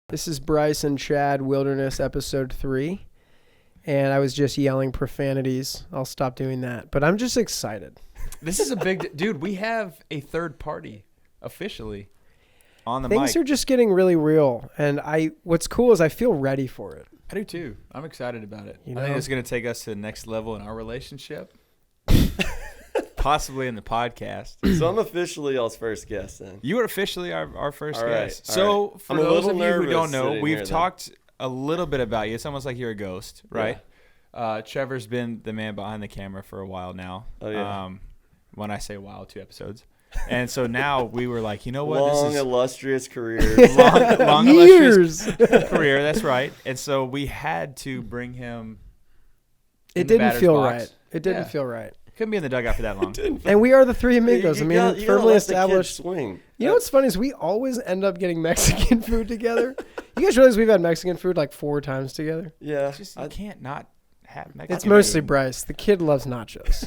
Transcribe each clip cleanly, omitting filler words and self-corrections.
This is Bryce and Chad Wilderness episode 3, and I was just yelling profanities. I'll stop doing that, but I'm just excited. This is a big dude. We have a third party officially on the mic. Things are just getting really real, and what's cool is I feel ready for it. I do too. I'm excited about it. You I think know? it's going to take us to the next level in our relationship, possibly in the podcast. So I'm officially y'all's first guest then. You are officially our first All right, guest. all So right. for I'm a those little of you who don't nervous know, sitting we've here, talked a little bit about you. It's almost like you're a ghost, right? Trevor's been the man behind the camera for a while now. Oh, yeah. When I say a while, 2 episodes. And so now we were like, you know what? Long, this is illustrious career. long Years. illustrious career. That's right. And so we had to bring him. It didn't feel box. right. It didn't Yeah. feel right. Couldn't be in the dugout for that long. And we are the three amigos. You gotta Firmly let the kids established. swing. You know what's funny is we always end up getting Mexican food together. You guys realize we've had Mexican food like 4 times together? Yeah. It's just, you can't not have Mexican. It's mostly food. Bryce. The kid loves nachos.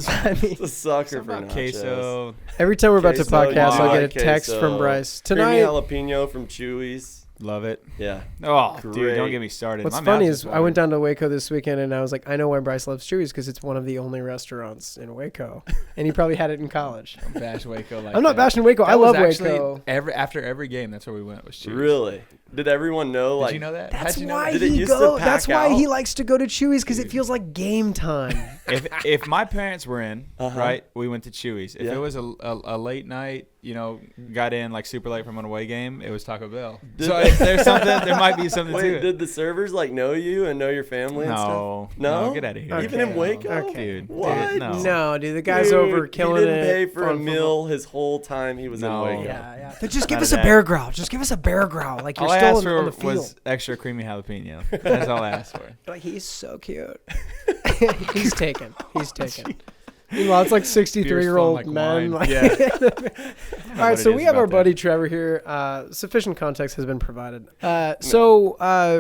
I mean, It's a sucker for About nachos. queso. every time we're about to Queso, podcast, I'll get a queso. text from Bryce. Creamy Tonight, jalapeno from Chewy's. Love it. Yeah. Oh, Great. dude, don't get me started. what's My funny mouth is I watering. went down to Waco this weekend and I was like, I know why Bryce loves Chewy's because it's one of the only restaurants in Waco. And he probably had it in college. Don't bash Waco like I'm not that. bashing Waco. I That was love actually Waco. After every game, that's where we went. Was Chewy's. Really? Did everyone know? Did Like, you know that? That's How'd you know why that? Did it he used to go. pack That's why he out? likes to go to Chewy's because it Dude. feels like game time. If my parents were in, Uh-huh. right, we went to Chewy's. If Yeah. it was a late night, got in like super late from an away game, it was Taco Bell. So if there's something, there might be something Wait, to it. did the servers like know you and know your family and No, stuff? No? get out of here. Okay. Even in Waco? Okay. Dude, What? dude, no. No, dude, the guy's Dude, over killing he didn't it. pay for a Fun football. meal his whole time he was No. in Waco. Yeah. But just give None us of a that. bear growl. Just give us a bear growl. Like you're All I still asked on the for field. was extra creamy jalapeno. That's all I asked for. Like, he's so cute. He's taken. Meanwhile, it's like 63-year-old Beer's flowing men. like Like, wine. Yeah. All right, what so it we is have our about buddy Trevor here. Sufficient context has been provided. So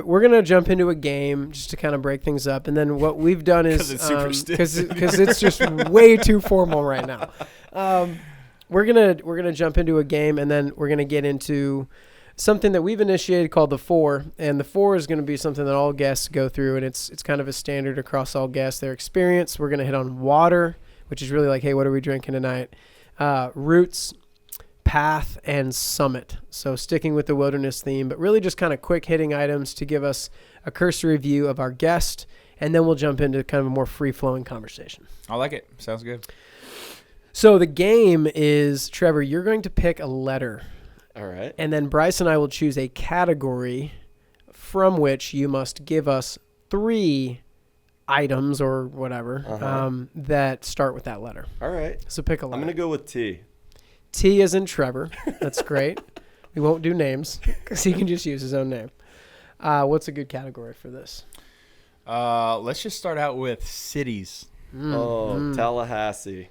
we're going to jump into a game just to kind of break things up. And then what we've done is, 'Cause it's super stiff. because it's just way too formal right now. We're gonna jump into a game, and then we're going to get into something that we've initiated called the 4. And the 4 is going to be something that all guests go through, and it's kind of a standard across all guests, their experience. We're going to hit on water, which is really like, hey, what are we drinking tonight? Roots, path, and summit. So sticking with the wilderness theme, but really just kind of quick hitting items to give us a cursory view of our guest, and then we'll jump into kind of a more free-flowing conversation. I like it. Sounds good. So the game is, Trevor, you're going to pick a letter, All right. and then Bryce and I will choose a category from which you must give us 3 items or whatever that start with that letter. All right. So pick a letter. I'm going to go with T. T as in Trevor. That's great. We won't do names because he can just use his own name. What's a good category for this? Let's just start out with cities. Tallahassee.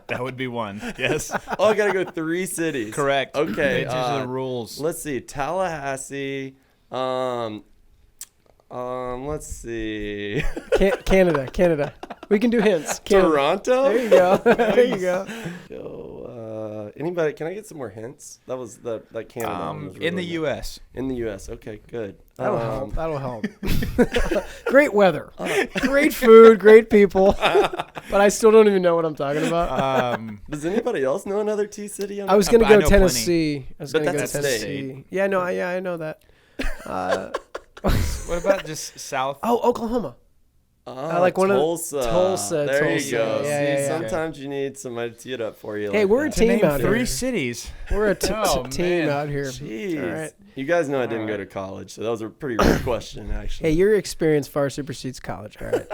That would be one. Yes. Oh, I got to go 3 cities. Correct. Okay. These are the rules. Let's see. Tallahassee. Let's see. Canada. We can do hints. Canada. Toronto? There you go. There you go. Anybody? Can I get some more hints? That was that Canada. one was In the really good. U.S. In the U.S. Okay, good. That'll help. Great weather. Great food. Great people. But I still don't even know what I'm talking about. Does anybody else know another T city? I was going to I go know Tennessee. I was But going to go that's a Tennessee. state. Yeah, no, I know that. What about just south? Oh, Oklahoma. I like one of the- Tulsa. Tulsa, There Tulsa. you go. Yeah, See, yeah, yeah. sometimes you need somebody to tee it up for you. Hey, like we're a that. team Name out 3 here. cities. We're a Oh, team man. out here. Jeez. All right. You guys know I didn't All go right. to college, so that was a pretty good question, actually. Hey, your experience far supersedes college. All right.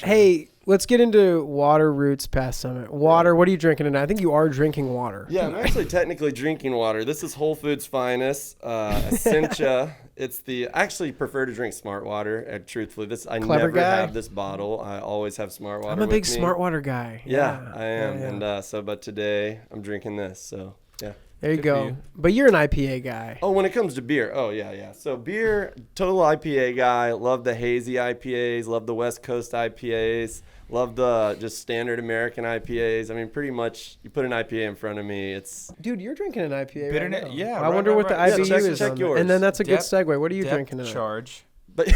Hey, let's get into water, roots, past summit. Water. What are you drinking tonight? I think you are drinking water. Yeah, I'm actually technically drinking water. This is Whole Foods Finest, Essentia. I actually prefer to drink Smart Water. Truthfully, I Clever never guy. have this bottle. I always have Smart Water. I'm a big with me. smart water guy. Yeah, I am. Yeah. And but today I'm drinking this. So yeah. There you Good go. for you. But you're an IPA guy. Oh, when it comes to beer, yeah. So beer, total IPA guy. Love the hazy IPAs. Love the West Coast IPAs. Love the just standard American IPAs. I mean, pretty much you put an IPA in front of me, it's Dude, you're drinking an IPA right now. Yeah. I wonder what the right. IBU Yeah, is check on yours. that. And then that's a good Depth- segue. What are you Depth drinking tonight? charge. but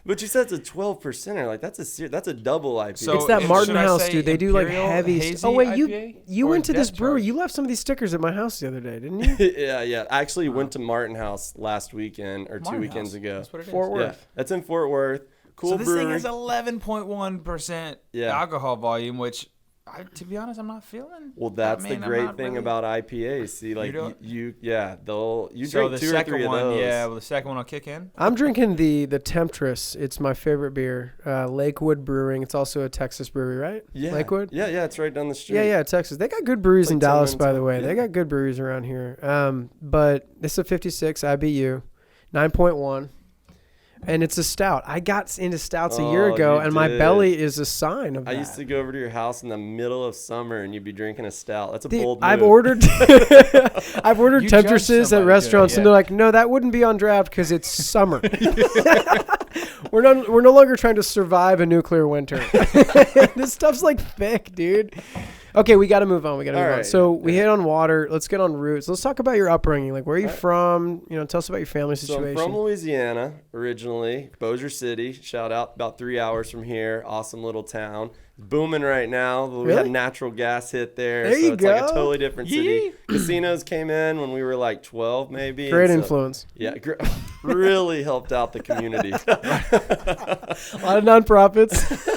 but you said it's a 12%er. Like that's a double IPA. So It's that should Martin I House, say dude. They do like Imperial heavy. hazy Oh wait, IPA you or went to this Depth brewery. charge? You left some of these stickers at my house the other day, didn't you? yeah. I actually went to Martin House last weekend or 2 Martin weekends House. ago. That's what it is. Fort Yeah, Worth. that's in Fort Worth. Cool So this brewery. thing has 11.1% Yeah. alcohol volume, which, to be honest, I'm not feeling. Well, that's the I'm great not thing really- about IPAs. See, like don't- you So drink the 2 or second 3 of one, those. yeah, well, the second one will kick in. I'm drinking the Temptress. It's my favorite beer. Lakewood Brewing. It's also a Texas brewery, right? Yeah. Lakewood. Yeah, it's right down the street. Yeah, Texas. They got good breweries Like in 10 Dallas, minutes by the away. way. Yeah. They got good breweries around here. But this is a 56 IBU, 9.1. And it's a stout. I got into stouts a year Oh, ago, you and my did. belly is a sign of that. I used to go over to your house in the middle of summer and you'd be drinking a stout. That's a Dude, bold move. I've ordered You judge Temptresses at somebody, restaurants, yeah. and they're like, "No, that wouldn't be on draft because it's summer. We're no longer trying to survive a nuclear winter. This stuff's like thick, dude." Okay, we got to move on. All right, So yeah, we hit on water. Let's get on roots. Let's talk about your upbringing. Like, where are you from? Tell us about your family So situation. I'm from Louisiana originally, Bossier City. Shout out, about 3 hours from here. Awesome little town. Booming right now. We Really? had natural gas hit there. There so you it's like go. a totally different city. Yee. Casinos came in when we were like 12 maybe. Great and so- influence. Yeah, really helped out the community. A lot of nonprofits.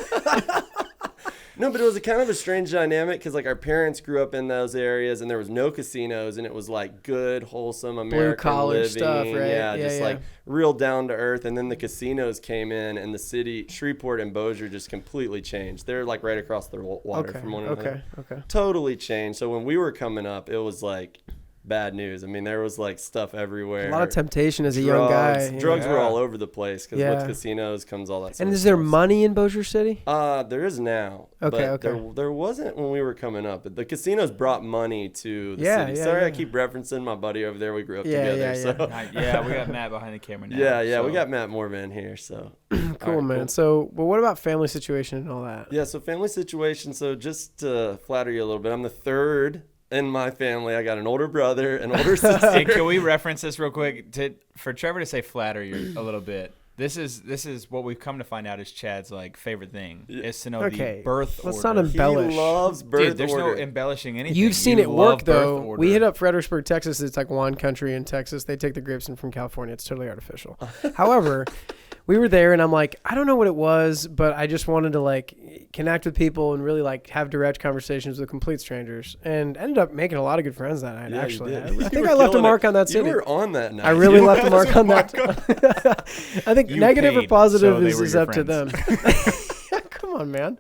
No, but it was a kind of a strange dynamic because like our parents grew up in those areas and there was no casinos and it was like good, wholesome American collar living. stuff, right? Yeah, Yeah, just yeah. like real down to earth. And then the casinos came in and the city, Shreveport and Bossier, just completely changed. They're like right across the water Okay. from one another. Okay. Totally changed. So when we were coming up, it was like bad news. I mean, there was like stuff everywhere. A lot of temptation as a young guy. Drugs were Yeah. all over the place because Yeah. with casinos comes all that. Sort And of is there stuff. money in Bossier City? There is now. Okay, but okay. There wasn't when we were coming up. The casinos brought money to the Yeah, city. yeah, Sorry, yeah. I keep referencing my buddy over there. We grew up Yeah, together. yeah, So. Yeah, we got Matt behind the camera now. Yeah, we so- got Matt Morvan here. So Cool, All right, man. cool. So, but what about family situation and all that? Yeah, so family situation. So just to flatter you a little bit, I'm the third in my family. I got an older brother, an older sister. Hey, can we reference this real quick for Trevor to say flatter you a little bit? This is what we've come to find out is Chad's like favorite thing is to know Okay, the birth let's order. not embellish. He loves birth Dude, there's order. no embellishing anything. You've seen You it love work birth though. order. We hit up Fredericksburg, Texas. It's like wine country in Texas. They take the grapes in from California. It's totally artificial. However, we were there and I'm like, I don't know what it was, but I just wanted to like connect with people and really like have direct conversations with complete strangers and ended up making a lot of good friends that night. Yeah, you actually, did. I You think were I left a killing mark it. on that city. You were on that night. I really You left a mark on that. I think You negative or paid, positive so they is, were is your up to them. friends. Come on, man.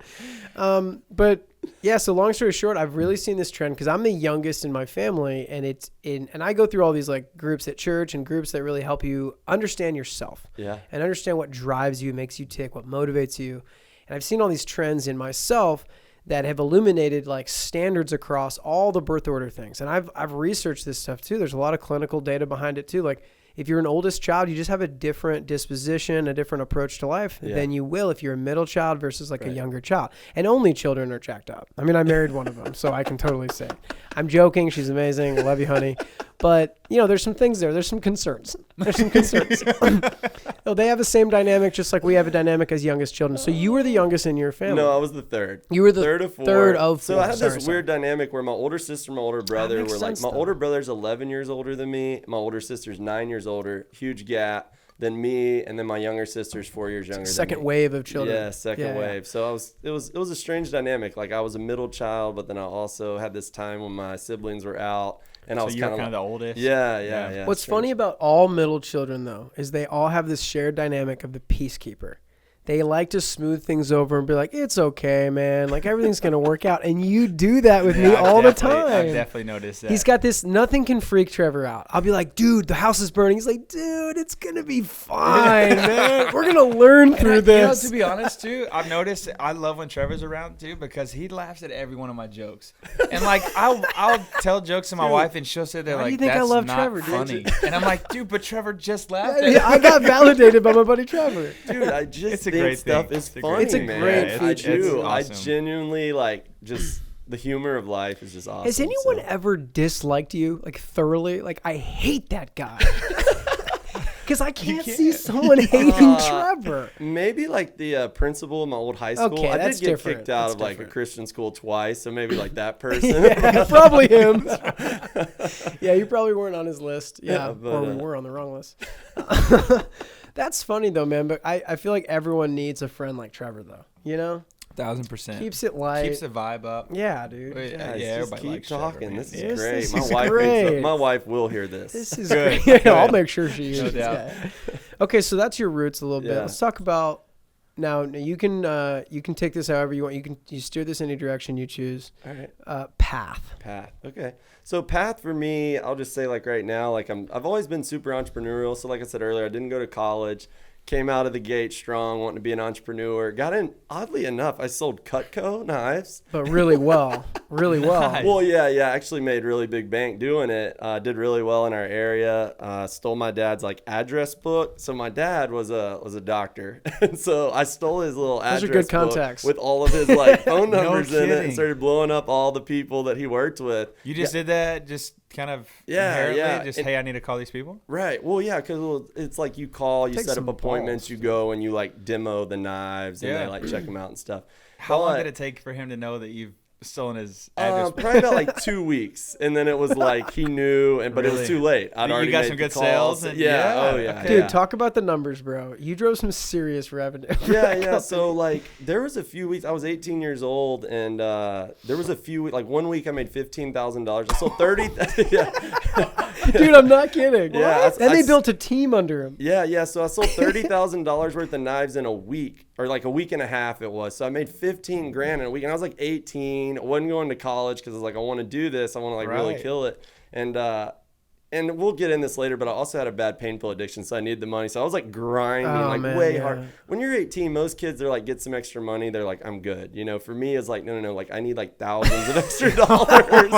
But yeah, so long story short, I've really seen this trend because I'm the youngest in my family, and and I go through all these like groups at church and groups that really help you understand yourself Yeah. and understand what drives you, makes you tick, what motivates you. And I've seen all these trends in myself that have illuminated like standards across all the birth order things. And I've researched this stuff too. There's a lot of clinical data behind it too. Like if you're an oldest child, you just have a different disposition, a different approach to life than you will if you're a middle child versus like a younger child. And only children are jacked up. I mean, I married one of them, so I can totally say it. I'm joking. She's amazing. I love you, honey. But, there's some things there. There's some concerns. Oh, they have the same dynamic just like we have a dynamic as youngest children. So you were the youngest in your family. No, I was the third. You were the third of four. third of So four. I had Sorry, this sorry. weird dynamic where my older sister and my older brother makes were like, sense, my though. older brother's 11 years older than me. My older sister's 9 years older. Huge gap. Then me, and then my younger sister's 4 years younger. Second than me. wave of children. Yeah, second wave. So it was a strange dynamic. Like I was a middle child, but then I also had this time when my siblings were out, and I So was you were kind kind of the oldest. yeah. What's funny about all middle children, though, is they all have this shared dynamic of the peacekeeper. They like to smooth things over and be like, it's okay, man. Like, everything's going to work out. And you do that with me all the time. I've definitely noticed that. He's got this, nothing can freak Trevor out. I'll be like, dude, the house is burning. He's like, dude, it's going to be fine, man. We're going to learn through this. To be honest, too, I've noticed I love when Trevor's around, too, because he laughs at every one of my jokes. And, like, I'll tell jokes to my wife, and she'll sit there Why do like, you think I that's love not Trevor, dude? funny. And I'm like, dude, but Trevor just laughed at Yeah, I got validated by my buddy Trevor. Dude, I just It's a think stuff is funny, It's a man. great I feature. do. It's I awesome. genuinely like just the humor of life is just awesome. Has anyone so. ever disliked you like thoroughly? Like, I hate that guy. Because I can't see someone hating Trevor. Maybe like the principal of my old high school. Okay, I that's did get different. kicked out That's of like different. a Christian school twice, so maybe like that person. Yeah, probably him. Yeah, you probably weren't on his list. Yeah, but, or we were on the wrong list. That's funny though, man. But I feel like everyone needs a friend like Trevor, though. You know, 1,000%. keeps it light. Keeps the vibe up. Yeah, dude. Wait, Guys, yeah, just everybody keep likes talking. Trevor, man. This is Yes, great. this My is wife great. my wife will hear this. This is Good. great. Good. I'll make sure she hears. doubt. Yeah. Okay, so that's your roots a little bit. Yeah. Let's talk about now. You can take this however you want. You steer this any direction you choose. All right. Path. Path. Okay. So path for me, I'll just say like right now, like I've always been super entrepreneurial. So like I said earlier, I didn't go to college. Came out of the gate strong, wanting to be an entrepreneur. Got in, oddly enough, I sold Cutco knives. But really well. Really well. Nice. Well, yeah, actually made really big bank doing it. Did really well in our area. Stole my dad's like address book. So my dad was a doctor, and so I stole his little Those are address good book contacts. with all of his like phone No numbers in it, and kidding. started blowing up all the people that he worked with. You just did that just kind of Yeah, inherently? yeah. Just, And- hey, I need to call these people? Right. Well, yeah, because it's like you call, you Takes set up some appointments, balls, you go and you like demo the knives and Yeah. they like check them out and stuff. How long But- did it take for him to know that you've stolen his address? Probably about like 2 weeks, and then it was like he knew, but it was Really? too late. I'd You already got made some the good calls. sales and- yeah, yeah, oh yeah, okay. Dude, yeah. talk about the numbers, bro. You drove some serious revenue. Yeah. So like there was a few weeks. I was 18 years old, and there was a few like 1 week I made $15,000. I sold 30. Yeah. Dude, I'm not kidding. Yeah, Then they I- built a team under him. Yeah. So I sold $30,000 worth of knives in a week, or like a week and a half it was. So I made 15 grand in a week, and I was like 18. I wasn't going to college because I was like, I want to do this. I want to like really Right. kill it. And we'll get in this later, but I also had a bad pain pill addiction, so I needed the money. So I was like grinding, Oh, like man, way yeah. hard. When you're 18, most kids are like, get some extra money. They're like, I'm good. You know, for me, it's like, no. Like I need like thousands of extra dollars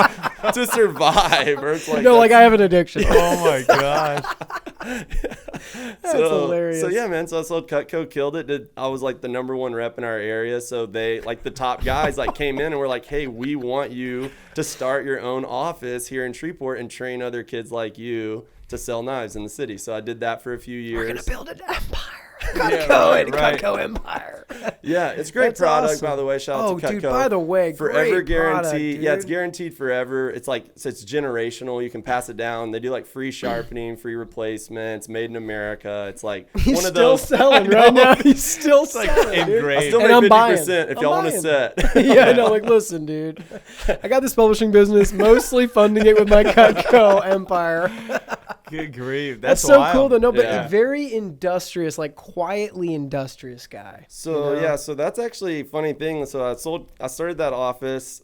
to survive. Or it's like, No, like I have an addiction. Oh my gosh. That's hilarious. So yeah, man. So I sold Cutco, killed it. I was like the #1 rep in our area. So they like the top guys like came in and were like, hey, we want you to start your own office here in Shreveport and train other kids like you to sell knives in the city. So I did that for a few years. We're gonna build an empire. Yeah, Cutco, right. Cutco empire. Yeah, it's a great That's product, awesome. by the way. Shout out to Cutco. Dude, by the way, Forever great guaranteed. product, Yeah, it's dude. guaranteed forever. It's like it's generational. You can pass it down. They do like free sharpening, free replacements, made in America. It's like He's one of still those. selling right now. He's still like selling. dude. engraved. I still And I'm make buying. 50% if I'm y'all want to buying. set. Yeah, I know. Like, listen, dude. I got this publishing business, mostly funding it with my Cutco empire. Good grief. That's That's so wild. cool to know, but Yeah. a very industrious, like quietly industrious guy. So you know? yeah, so that's actually a funny thing. So I started that office,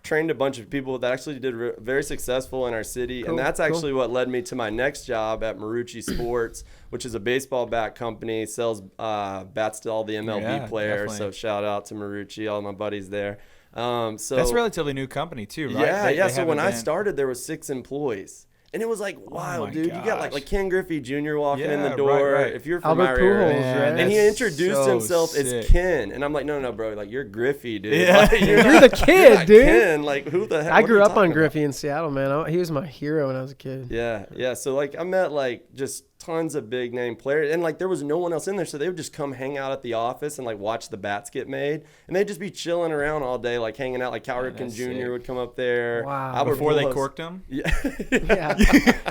trained a bunch of people that actually did very successful in our city, Cool, and that's cool. actually what led me to my next job at Marucci Sports, which is a baseball bat company, sells bats to all the MLB Yeah, players. definitely. So shout out to Marucci, all my buddies there. So That's a relatively new company too, right? yeah. They So when haven't I been- started, there was 6 employees. And it was like, wow, my dude, you got gosh. like Ken Griffey Jr. walking in Yeah, the door. right. If you're from Albert our area, Pujols, Man, right? and he that's introduced so himself sick. as Ken, and I'm like, no, bro, like you're Griffey, dude. Yeah. Like, You're the kid, you're not dude. Ken. Like who the heck? I what are grew you up on talking Griffey in Seattle, man. He was my hero when I was a kid. about? Yeah. So like I met like just tons of big name players, and like there was no one else in there, so they would just come hang out at the office and like watch the bats get made, and they'd just be chilling around all day, like hanging out. Like Cal Ripken that's Jr. sick. would come up there. Wow. Albert before they Pujols. corked them. Yeah. Yeah.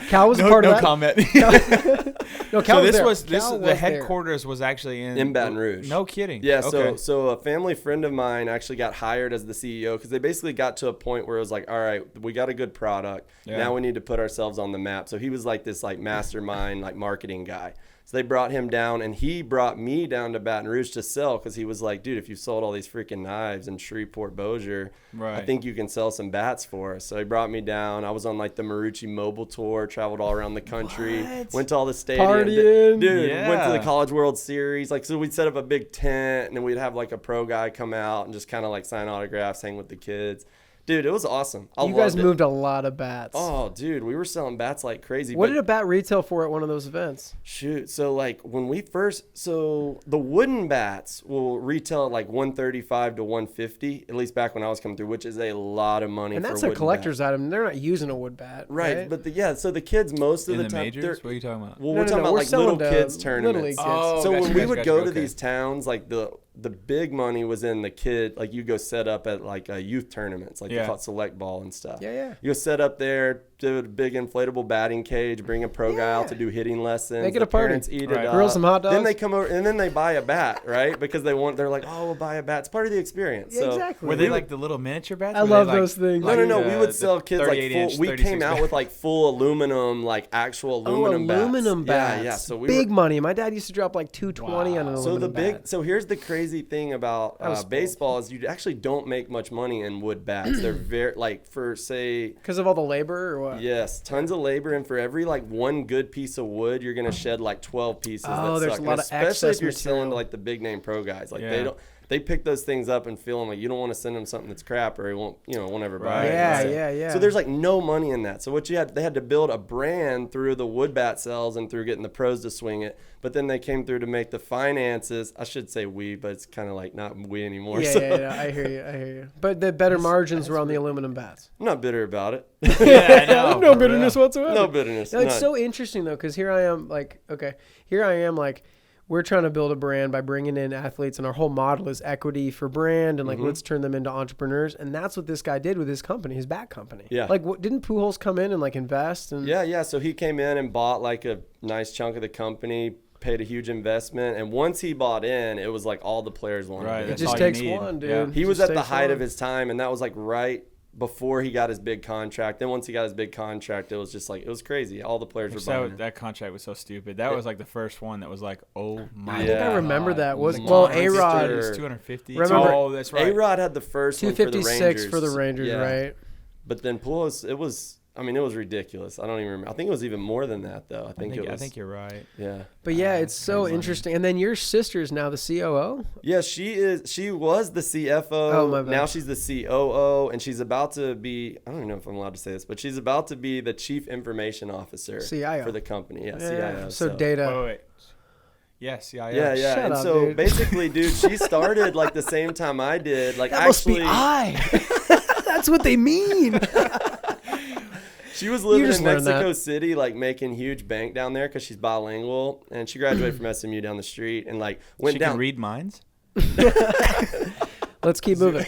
Cal was a part no of that. comment. No, Cal So this there. was this Cal the there. headquarters was actually in Baton Rouge. No kidding. Yeah, Okay. so a family friend of mine actually got hired as the CEO because they basically got to a point where it was like, all right, we got a good product. Yeah. Now we need to put ourselves on the map. So he was like this like mastermind, like marketing guy. So they brought him down, and he brought me down to Baton Rouge to sell because he was like, dude, if you sold all these freaking knives in Shreveport, Bossier, I Right. think you can sell some bats for us. So he brought me down. I was on like the Marucci mobile tour, traveled all around the country, What? went to all the stadiums. Partying. Dude, went to the Yeah. College World Series. Like, so we'd set up a big tent, and then we'd have like a pro guy come out and just kind of like sign autographs, hang with the kids. Dude, it was awesome. You guys moved a lot of bats. Oh, dude, we were selling bats like crazy. What did a bat retail for at one of those events? Shoot, so like when we first, so the wooden bats will retail at like $135 to $150, at least back when I was coming through, which is a lot of money. And for that's a a wooden collector's bat. item. They're not using a wood bat, right? But so the kids most of In the the time, majors? What are you talking about? well, No, we're no, talking no, about we're like selling little to kids Little tournaments. League kids. Oh, So gotcha, when we gotcha, would gotcha, go to okay. these towns, like the big money was in the kid, like you go set up at like youth tournaments, like they call it select ball and stuff. Yeah. You go set up there, do a big inflatable batting cage, bring a pro guy out to do hitting lessons. Make it the a party. parents eat Right. it up. Grill some hot dogs. Then they come over and then they buy a bat, right? Because they're like, oh, we'll buy a bat. It's part of the experience. Yeah, So exactly. Were they like the little miniature bats? I Were they love like- those things. No. We would the sell kids like 38-inch, full. We 36 came out bat. with like full aluminum, like actual aluminum bats. aluminum bats. Yeah. So we big were, money. My dad used to drop like $220 on an aluminum So the big, bat. so here's the crazy thing about I was spoiled. baseball is you actually don't make much money in wood bats. They're very like for say Because of all the labor or what? yes, tons of labor, and for every like one good piece of wood, you're gonna shed like 12 pieces. Oh, that there's suck. a lot And of especially excess if you're selling to material. like the big name pro guys. Like Yeah. they pick those things up and feel them like you don't want to send them something that's crap or he won't ever buy Right. it. Yeah, So- yeah. So there's like no money in that. So they had to build a brand through the wood bat sales and through getting the pros to swing it. But then they came through to make the finances. I should say we, but it's kind of like not we anymore. Yeah, so yeah, I hear you. But the better margins were on the aluminum bats. I'm not bitter about it. Yeah, I know, no for bitterness real. whatsoever. No bitterness. No, it's none. so interesting though, because here I am, like, we're trying to build a brand by bringing in athletes, and our whole model is equity for brand, and like let's turn them into entrepreneurs, and that's what this guy did with his company, his bat company. Yeah. Like, didn't Pujols come in and like invest? And Yeah. So he came in and bought like a nice chunk of the company, paid a huge investment, and once he bought in, it was like all the players wanted. Right, to it be. that's just all you takes need. one, dude. Yeah. He It was just at the takes height one. of his time, and that was like right before he got his big contract. Then once he got his big contract, it was just like it was crazy. All the players were buying. That contract was so stupid. That was like the first one that was like, oh my I think I Yeah. remember that. Was Monster. well, It A-Rod Monster. was 250. Remember- Oh, that's right. A-Rod had the first one for the 256 Rangers. for the Rangers, Yeah. right? But then Pujols, it was ridiculous. I don't even remember. I think it was even more than that, though. I think I think you're right. yeah. But yeah, it's so crazy. interesting. And then your sister is now the COO. Yeah, she was the CFO. Oh, my bad. Now she's the COO, and she's about to be, I don't even know if I'm allowed to say this, but she's about to be the Chief Information Officer CIO. for the company. Yeah, Yeah. CIO. So data. Wait. Yes, yeah. Yeah. Shut And up, so dude. basically, dude, she started like the same time I did. Like That must actually, be I. That's what they mean. she was living just in learned Mexico that. City, like making huge bank down there because she's bilingual, and she graduated from SMU down the street, and like went She down. can read minds. Let's keep moving.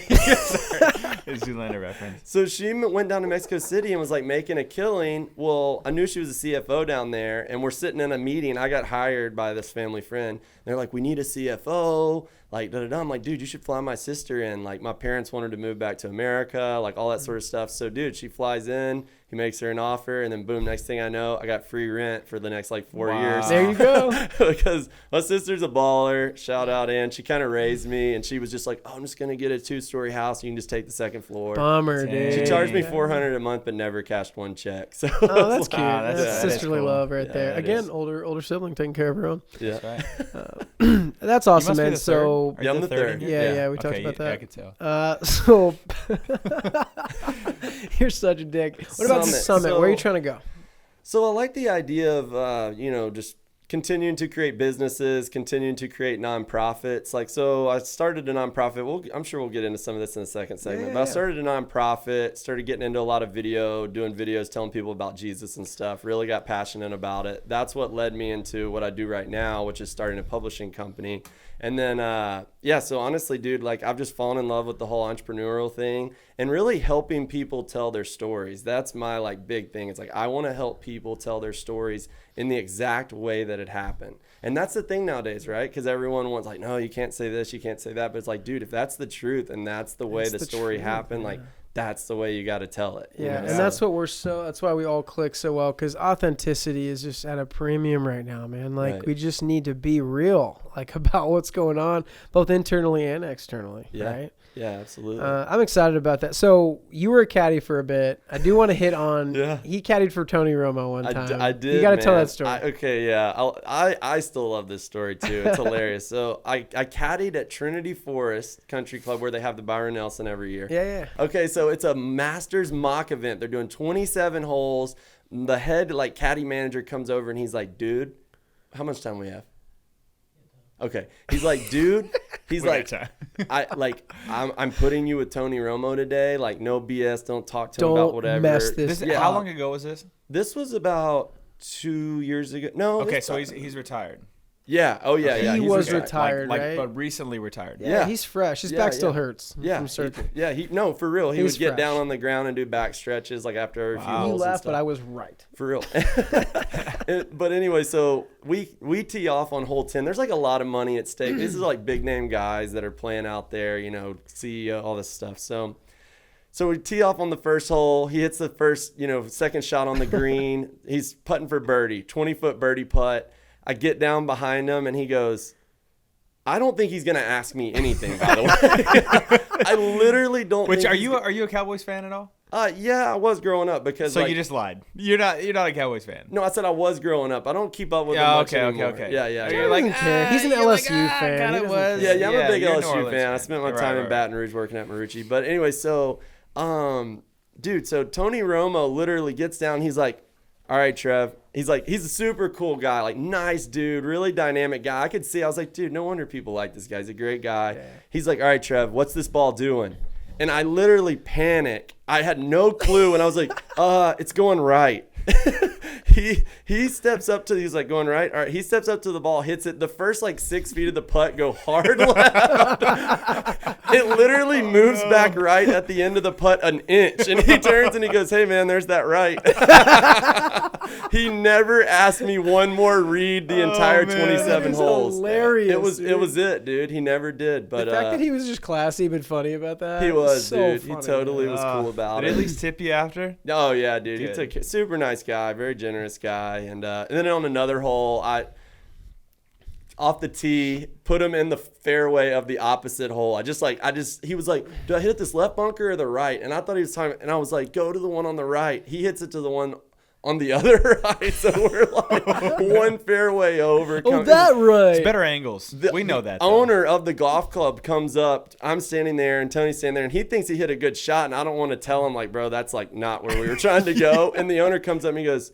It's Zoolander reference. So she went down to Mexico City and was like making a killing. Well, I knew she was a CFO down there, and we're sitting in a meeting. I got hired by this family friend. They're like, we need a CFO. Like, da-da-da. I'm like, dude, you should fly my sister in. Like, my parents wanted to move back to America, like all that sort of stuff. So, dude, she flies in. He makes her an offer, and then boom, next thing I know, I got free rent for the next like 4 Wow. years. There you go. Because my sister's a baller. Shout out, Ann. She kind of raised me, and she was just like, oh, I'm just going to get a 2-story house. You can just take the second floor. Bummer, Dang. dude. She charged me Yeah. $400 a month, but never cashed one check. So Oh, that's cute. Ah, That's that is sisterly cool. love right Yeah, there. it Again, is. older sibling taking care of her own. yeah. That's right. That's You awesome, must be man. the So third. Are Yeah, you I'm the third. in here? yeah, we talked Okay, about yeah, I that. could tell. So you're such a dick. What about the Summit. summit? Where are you So- trying to go? So I like the idea of, just continuing to create businesses, continuing to create nonprofits. Like, so I started a nonprofit. I'm sure we'll get into some of this in the second segment. But I yeah. started a nonprofit, started getting into a lot of doing videos, telling people about Jesus and stuff. Really got passionate about it. That's what led me into what I do right now, which is starting a publishing company. And then, so honestly, dude, like I've just fallen in love with the whole entrepreneurial thing and really helping people tell their stories. That's my like big thing. It's like, I want to help people tell their stories in the exact way that it happened. And that's the thing nowadays, right? Because everyone wants like, no, you can't say this, you can't say that. But it's like, dude, if that's the truth and that's the way That's the the story truth, happened, like that's the way you got to tell it. you Yeah, know? and that's what that's why we all click so well, because authenticity is just at a premium right now, man. Like Right. we just need to be real, like about what's going on, both internally and externally, Yeah. right? Yeah, absolutely. I'm excited about that. So you were a caddy for a bit. I do want to hit on. Yeah. He caddied for Tony Romo one time. I did. You got to tell man. that story. Okay, yeah. I still love this story too. It's hilarious. So I caddied at Trinity Forest Country Club where they have the Byron Nelson every year. Yeah. Okay, so it's a Masters mock event. They're doing 27 holes. The head caddy manager comes over and he's like, dude, how much time we have? Okay. He's like, dude, I'm putting you with Tony Romo today. Like, no BS. Don't talk to him about whatever. Don't mess this up. How long ago was this? This was about 2 years ago. No. Okay, so he's retired. Yeah. Oh, yeah, yeah. He He's was retired, right? But recently retired. Yeah. He's fresh. His Yeah, back still yeah. hurts. Yeah. From surgery. No, for real. He would He's get fresh. down on the ground and do back stretches after every few holes. You and laughed, stuff. but I was right. For real. But anyway, so we tee off on hole 10. There's a lot of money at stake. This is big name guys that are playing out there, CEO, all this stuff. So we tee off on the first hole. He hits the first, second shot on the green. He's putting for birdie, 20-foot birdie putt. I get down behind him and he goes, I don't think he's going to ask me anything, by the way. I literally don't think Are you a Cowboys fan at all? Yeah, I was growing up because So you just lied. You're not a Cowboys fan. No, I said I was growing up. I don't keep up with them much anymore. Okay. Yeah. You're like, He's an LSU fan. God, He it doesn't was. Yeah, I'm a big you're an LSU Orleans fan. I spent my time in Baton Rouge working at Marucci. But anyway, so, dude, so Tony Romo literally gets down. He's like, all right, Trev. He's a super cool guy, nice dude, really dynamic guy. I could see, I was like, dude, no wonder people like this guy. He's a great guy. Yeah. He's like, all right, Trev, what's this ball doing? And I literally panic. I had no clue. And I was like, it's going right. He steps up to, he's like, going right. All right. He steps up to the ball, hits it. The first 6 feet of the putt go hard left. It literally moves back right at the end of the putt an inch. And he turns and he goes, hey, man, there's that right. He never asked me one more read the entire 27 holes. Hilarious. It was it, dude. He never did. But the fact that he was just classy but funny about that. He was, so dude. funny, He totally was cool about Did it. he at least tip you after? Oh yeah, dude. Good. He took super nice guy, very generous guy, and then on another hole, I off the tee put him in the fairway of the opposite hole. He was like, do I hit this left bunker or the right? And I thought he was talking, and I was like, go to the one on the right. He hits it to the one on the other right, so we're one fairway over. That right. It's better angles. We know that. The owner of the golf club comes up. I'm standing there, and Tony's standing there, and he thinks he hit a good shot, and I don't want to tell him, bro, that's not where we were trying to go. And the owner comes up and he goes,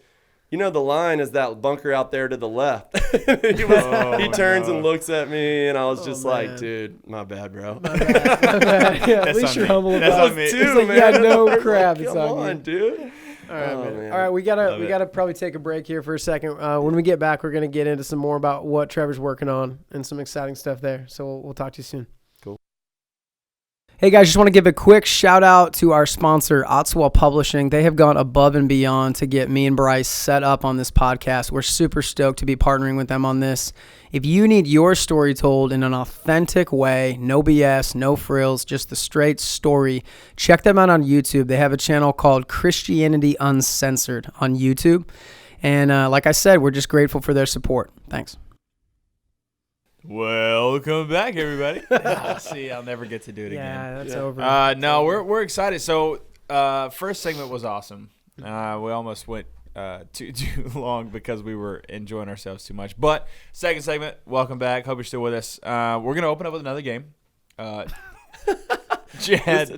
the line is that bunker out there to the left. He turns and looks at me, and I was just like, dude, my bad, bro. My bad. Yeah, at least you're humble about it. It's like, yeah, no crap. It's Come on you. dude. All right, man. All right, we gotta probably take a break here for a second. When we get back, we're gonna get into some more about what Trevor's working on and some exciting stuff there. So we'll talk to you soon. Cool. Hey guys, just want to give a quick shout out to our sponsor, Outswa Publishing. They have gone above and beyond to get me and Bryce set up on this podcast. We're super stoked to be partnering with them on this. If you need your story told in an authentic way, no BS, no frills, just the straight story, check them out on YouTube. They have a channel called Christianity Uncensored on YouTube. And like I said, we're just grateful for their support. Thanks. Welcome back, everybody. See, I'll never get to do it again. Yeah, that's over. No, we're excited. So, first segment was awesome. We almost went too long because we were enjoying ourselves too much. But second segment, welcome back. Hope you're still with us. We're gonna open up with another game. Chad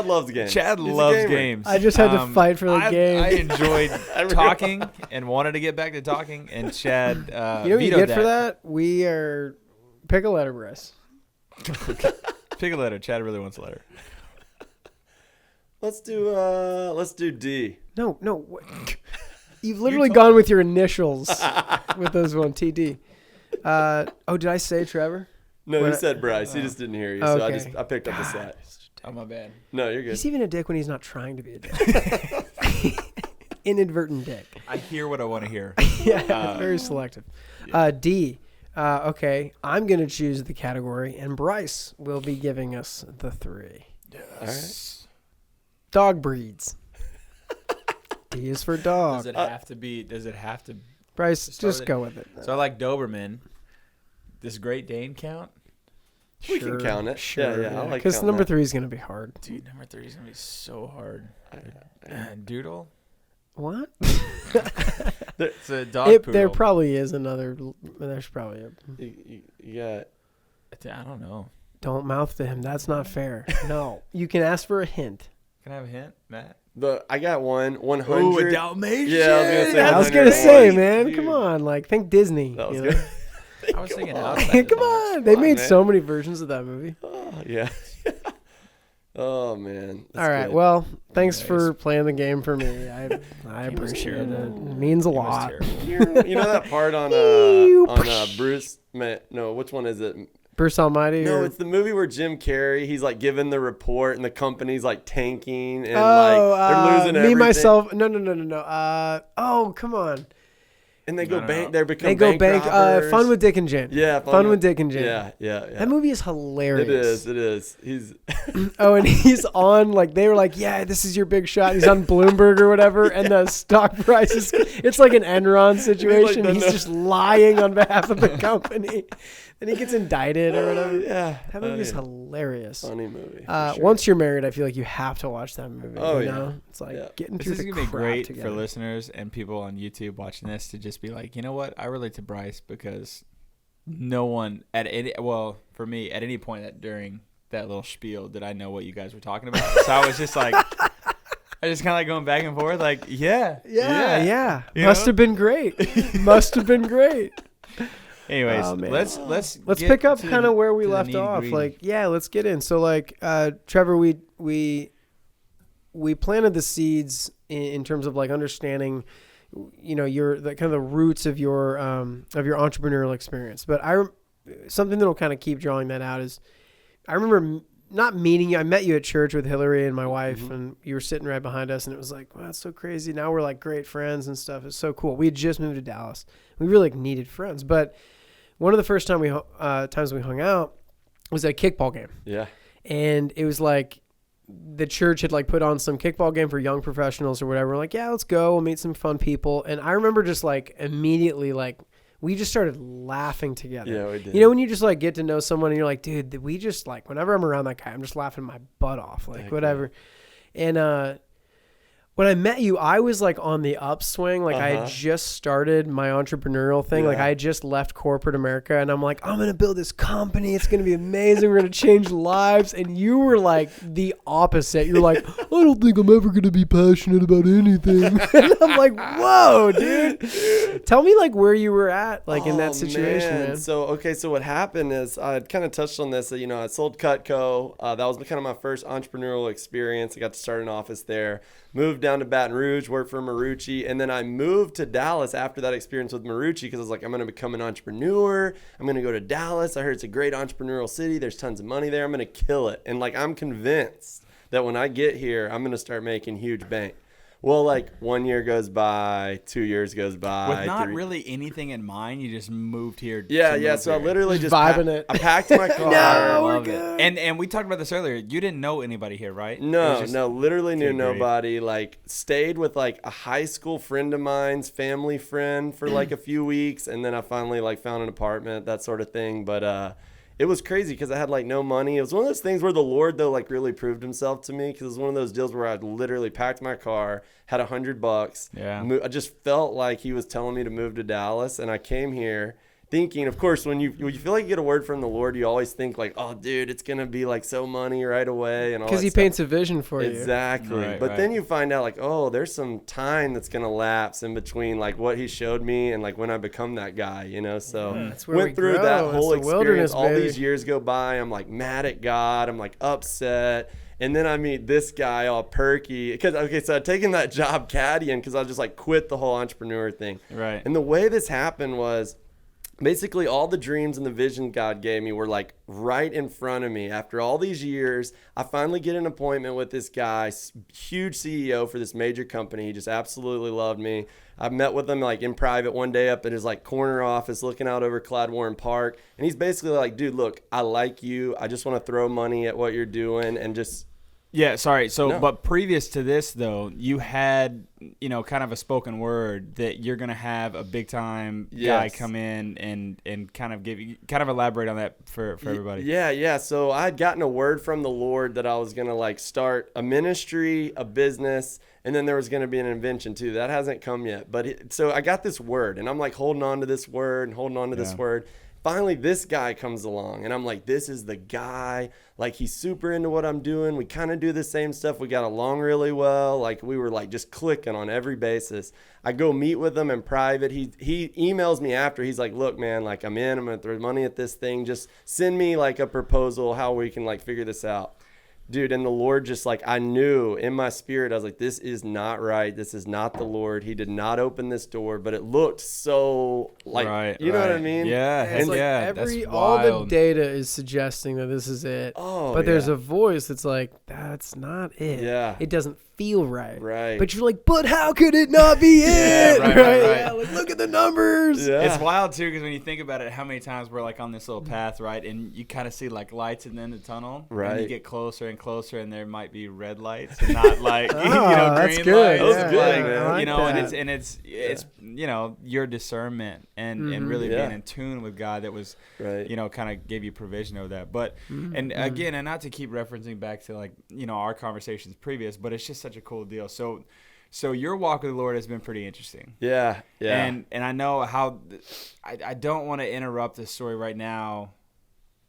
loves games. Chad loves games. I just had to fight for the game. I enjoyed talking and wanted to get back to talking, and Chad you know what you get for that? We are pick a letter, Bryce. Pick a letter. Chad really wants a letter. Let's do D. No. You've literally gone with your initials with those one TD. Did I say Trevor? No, you said Bryce. He just didn't hear you, okay. So I picked up the slack. Oh, my bad. No, you're good. He's even a dick when he's not trying to be a dick. Inadvertent dick. I hear what I want to hear. Yeah, very selective. Yeah. D. Okay, I'm going to choose the category, and Bryce will be giving us the 3. Yes. All right. Dog breeds. D is for dog. Does it have to be? Bryce, just go with it. So I like Doberman. Does Great Dane count? We can count it. Sure, Yeah. I like because counting number that. 3 is gonna be hard. Dude, number 3 is gonna be so hard. Doodle. What? It's a dog poodle. There probably is another. There's probably a. You got. I don't know. Don't mouth to him. That's not fair. No, you can ask for a hint. Can I have a hint, Matt? I got 100. Ooh, a Dalmatian. Yeah, I was gonna say, 100. man, Dude. come on, like think Disney. That was you know? good. I was thinking on. outside the Come box. on, they Come on, made man. so many versions of that movie. Oh, yeah. Oh man. That's All right, good. well, thanks Anyways. for playing the game for me. I Game was appreciate it. terrible. It means a It was lot. terrible. You know that part on Bruce? No, which one is it? Bruce Almighty. No, or, it's the movie where Jim Carrey, he's like giving the report and the company's like tanking and oh, like they're losing me everything. myself. No. Oh, come on. And they I go don't bank. know. They become They go bank. robbers. Fun with Dick and Jane. Yeah, Fun with Dick and Jane. Yeah. That movie is hilarious. It is. He's Oh, and he's on, like, they were like, yeah, this is your big shot. He's on Bloomberg or whatever, and the stock price is, it's like an Enron situation. the- He's just lying on behalf of the company. And he gets indicted or whatever. yeah. That movie is hilarious. Funny movie. for sure. Once you're married, I feel like you have to watch that movie. Oh, you yeah. know? It's like Yeah. getting This through is the gonna be crap great together. for listeners and people on YouTube watching this to just be like, you know what? I relate to Bryce because no one for me at any point during that little spiel did I know what you guys were talking about. So I was just like, I just kind of like going back and forth, like, yeah. Yeah. You Must know? have been great. Must have been great. Anyways, Oh, man. let's get pick up to kind of where we to the left off. nitty-gritty. Like, yeah, let's get in. So, like, Trevor, we planted the seeds in terms of like understanding, you know, the kind of the roots of your entrepreneurial experience. But something that'll kind of keep drawing that out is, I remember not meeting you. I met you at church with Hillary and my wife, and you were sitting right behind us, and it was like, wow, that's so crazy. Now we're like great friends and stuff. It's so cool. We had just moved to Dallas. We really needed friends, but one of the first times we hung out was at a kickball game. Yeah. And it was like the church had like put on some kickball game for young professionals or whatever. We're like, yeah, let's go. We'll meet some fun people. And I remember just like immediately, like we just started laughing together. Yeah, we did. You know, when you just like get to know someone and you're like, dude, we just like, whenever I'm around that guy, I'm just laughing my butt off, like Heck whatever. And, when I met you, I was like on the upswing. Like I had just started my entrepreneurial thing. Like Yeah. I had just left corporate America, and I'm like, I'm going to build this company. It's going to be amazing. We're going to change lives. And you were like the opposite. You're like, I don't think I'm ever going to be passionate about anything. And I'm like, whoa, dude. Tell me like where you were at, like in that situation, man. So what happened is I kind of touched on this. You know, I sold Cutco. That was kind of my first entrepreneurial experience. I got to start an office there. Moved down to Baton Rouge, worked for Marucci, and then I moved to Dallas after that experience with Marucci because I was like, I'm going to become an entrepreneur. I'm going to go to Dallas. I heard it's a great entrepreneurial city. There's tons of money there. I'm going to kill it. And like, I'm convinced that when I get here, I'm going to start making huge bank. Well, like 1 year goes by, 2 years goes by. with not 3 really anything in mind, you just moved here. Yeah. So I literally just vibing it. I packed my car. No, we're Love it. good. And we talked about this earlier. You didn't know anybody here, right? It was No, just- literally knew Okay, great. nobody. Like, stayed with like a high school friend of mine's family friend for like a few weeks, and then I finally like found an apartment, that sort of thing. But it was crazy because I had like no money. It was one of those things where the Lord though like really proved himself to me, because it was one of those deals where I literally packed my car, had $100. Yeah. I just felt like he was telling me to move to Dallas, and I came here thinking, of course, when you feel like you get a word from the Lord, you always think like, oh, dude, it's gonna be like so money right away, and all Because that he stuff. paints a vision for you. Exactly. Right, but right. then you find out like, oh, there's some time that's going to lapse in between like what he showed me and like when I become that guy, you know? So That's where we went through grow. that That's whole the wilderness, experience. All baby. these years go by. I'm like mad at God. I'm like upset. And then I meet this guy all perky. So I'd taken that job caddying because I just like quit the whole entrepreneur thing. Right. And the way this happened was, basically all the dreams and the vision God gave me were like right in front of me. After all these years, I finally get an appointment with this guy, huge CEO for this major company. He just absolutely loved me. I met with him like in private one day up at his like corner office looking out over Cladwarren Park. And he's basically like, dude, look, I like you. I just want to throw money at what you're doing and just Yeah, sorry. So, No. but previous to this, though, you had, kind of a spoken word that you're going to have a big time guy Yes. come in and kind of elaborate on that for everybody. Yeah. So I had gotten a word from the Lord that I was going to like start a ministry, a business, and then there was going to be an invention too. That hasn't come yet. But so I got this word and I'm like holding on to this word and holding on to this word. Finally, this guy comes along and I'm like, this is the guy. Like, he's super into what I'm doing. We kind of do the same stuff. We got along really well. Like, we were like just clicking on every basis. I go meet with him in private. He emails me after. He's like, look, man, like I'm going to throw money at this thing. Just send me like a proposal how we can like figure this out. Dude, and the Lord just like, I knew in my spirit, I was like, this is not right. This is not the Lord. He did not open this door, but it looked so like, you know what I mean? Yeah. It's like that's all the wild. data is suggesting that this is it. Oh, but there's a voice that's like, that's not it. Yeah. It doesn't feel right. Right. But you're like, but how could it not be it? right. Yeah, like, look at the numbers. Yeah. It's wild too, because when you think about it, how many times we're like on this little path, right? And you kind of see like lights in the end of the tunnel. Right. And you get closer and closer, and there might be red lights, and not like green that's good. lights. That was good, man. I like and that. it's your discernment and really being in tune with God that was, Right. kind of gave you provision of that. But and again, and not to keep referencing back to like our conversations previous, but it's just such a cool deal. So your walk with the Lord has been pretty interesting. Yeah. And I know how I don't want to interrupt this story right now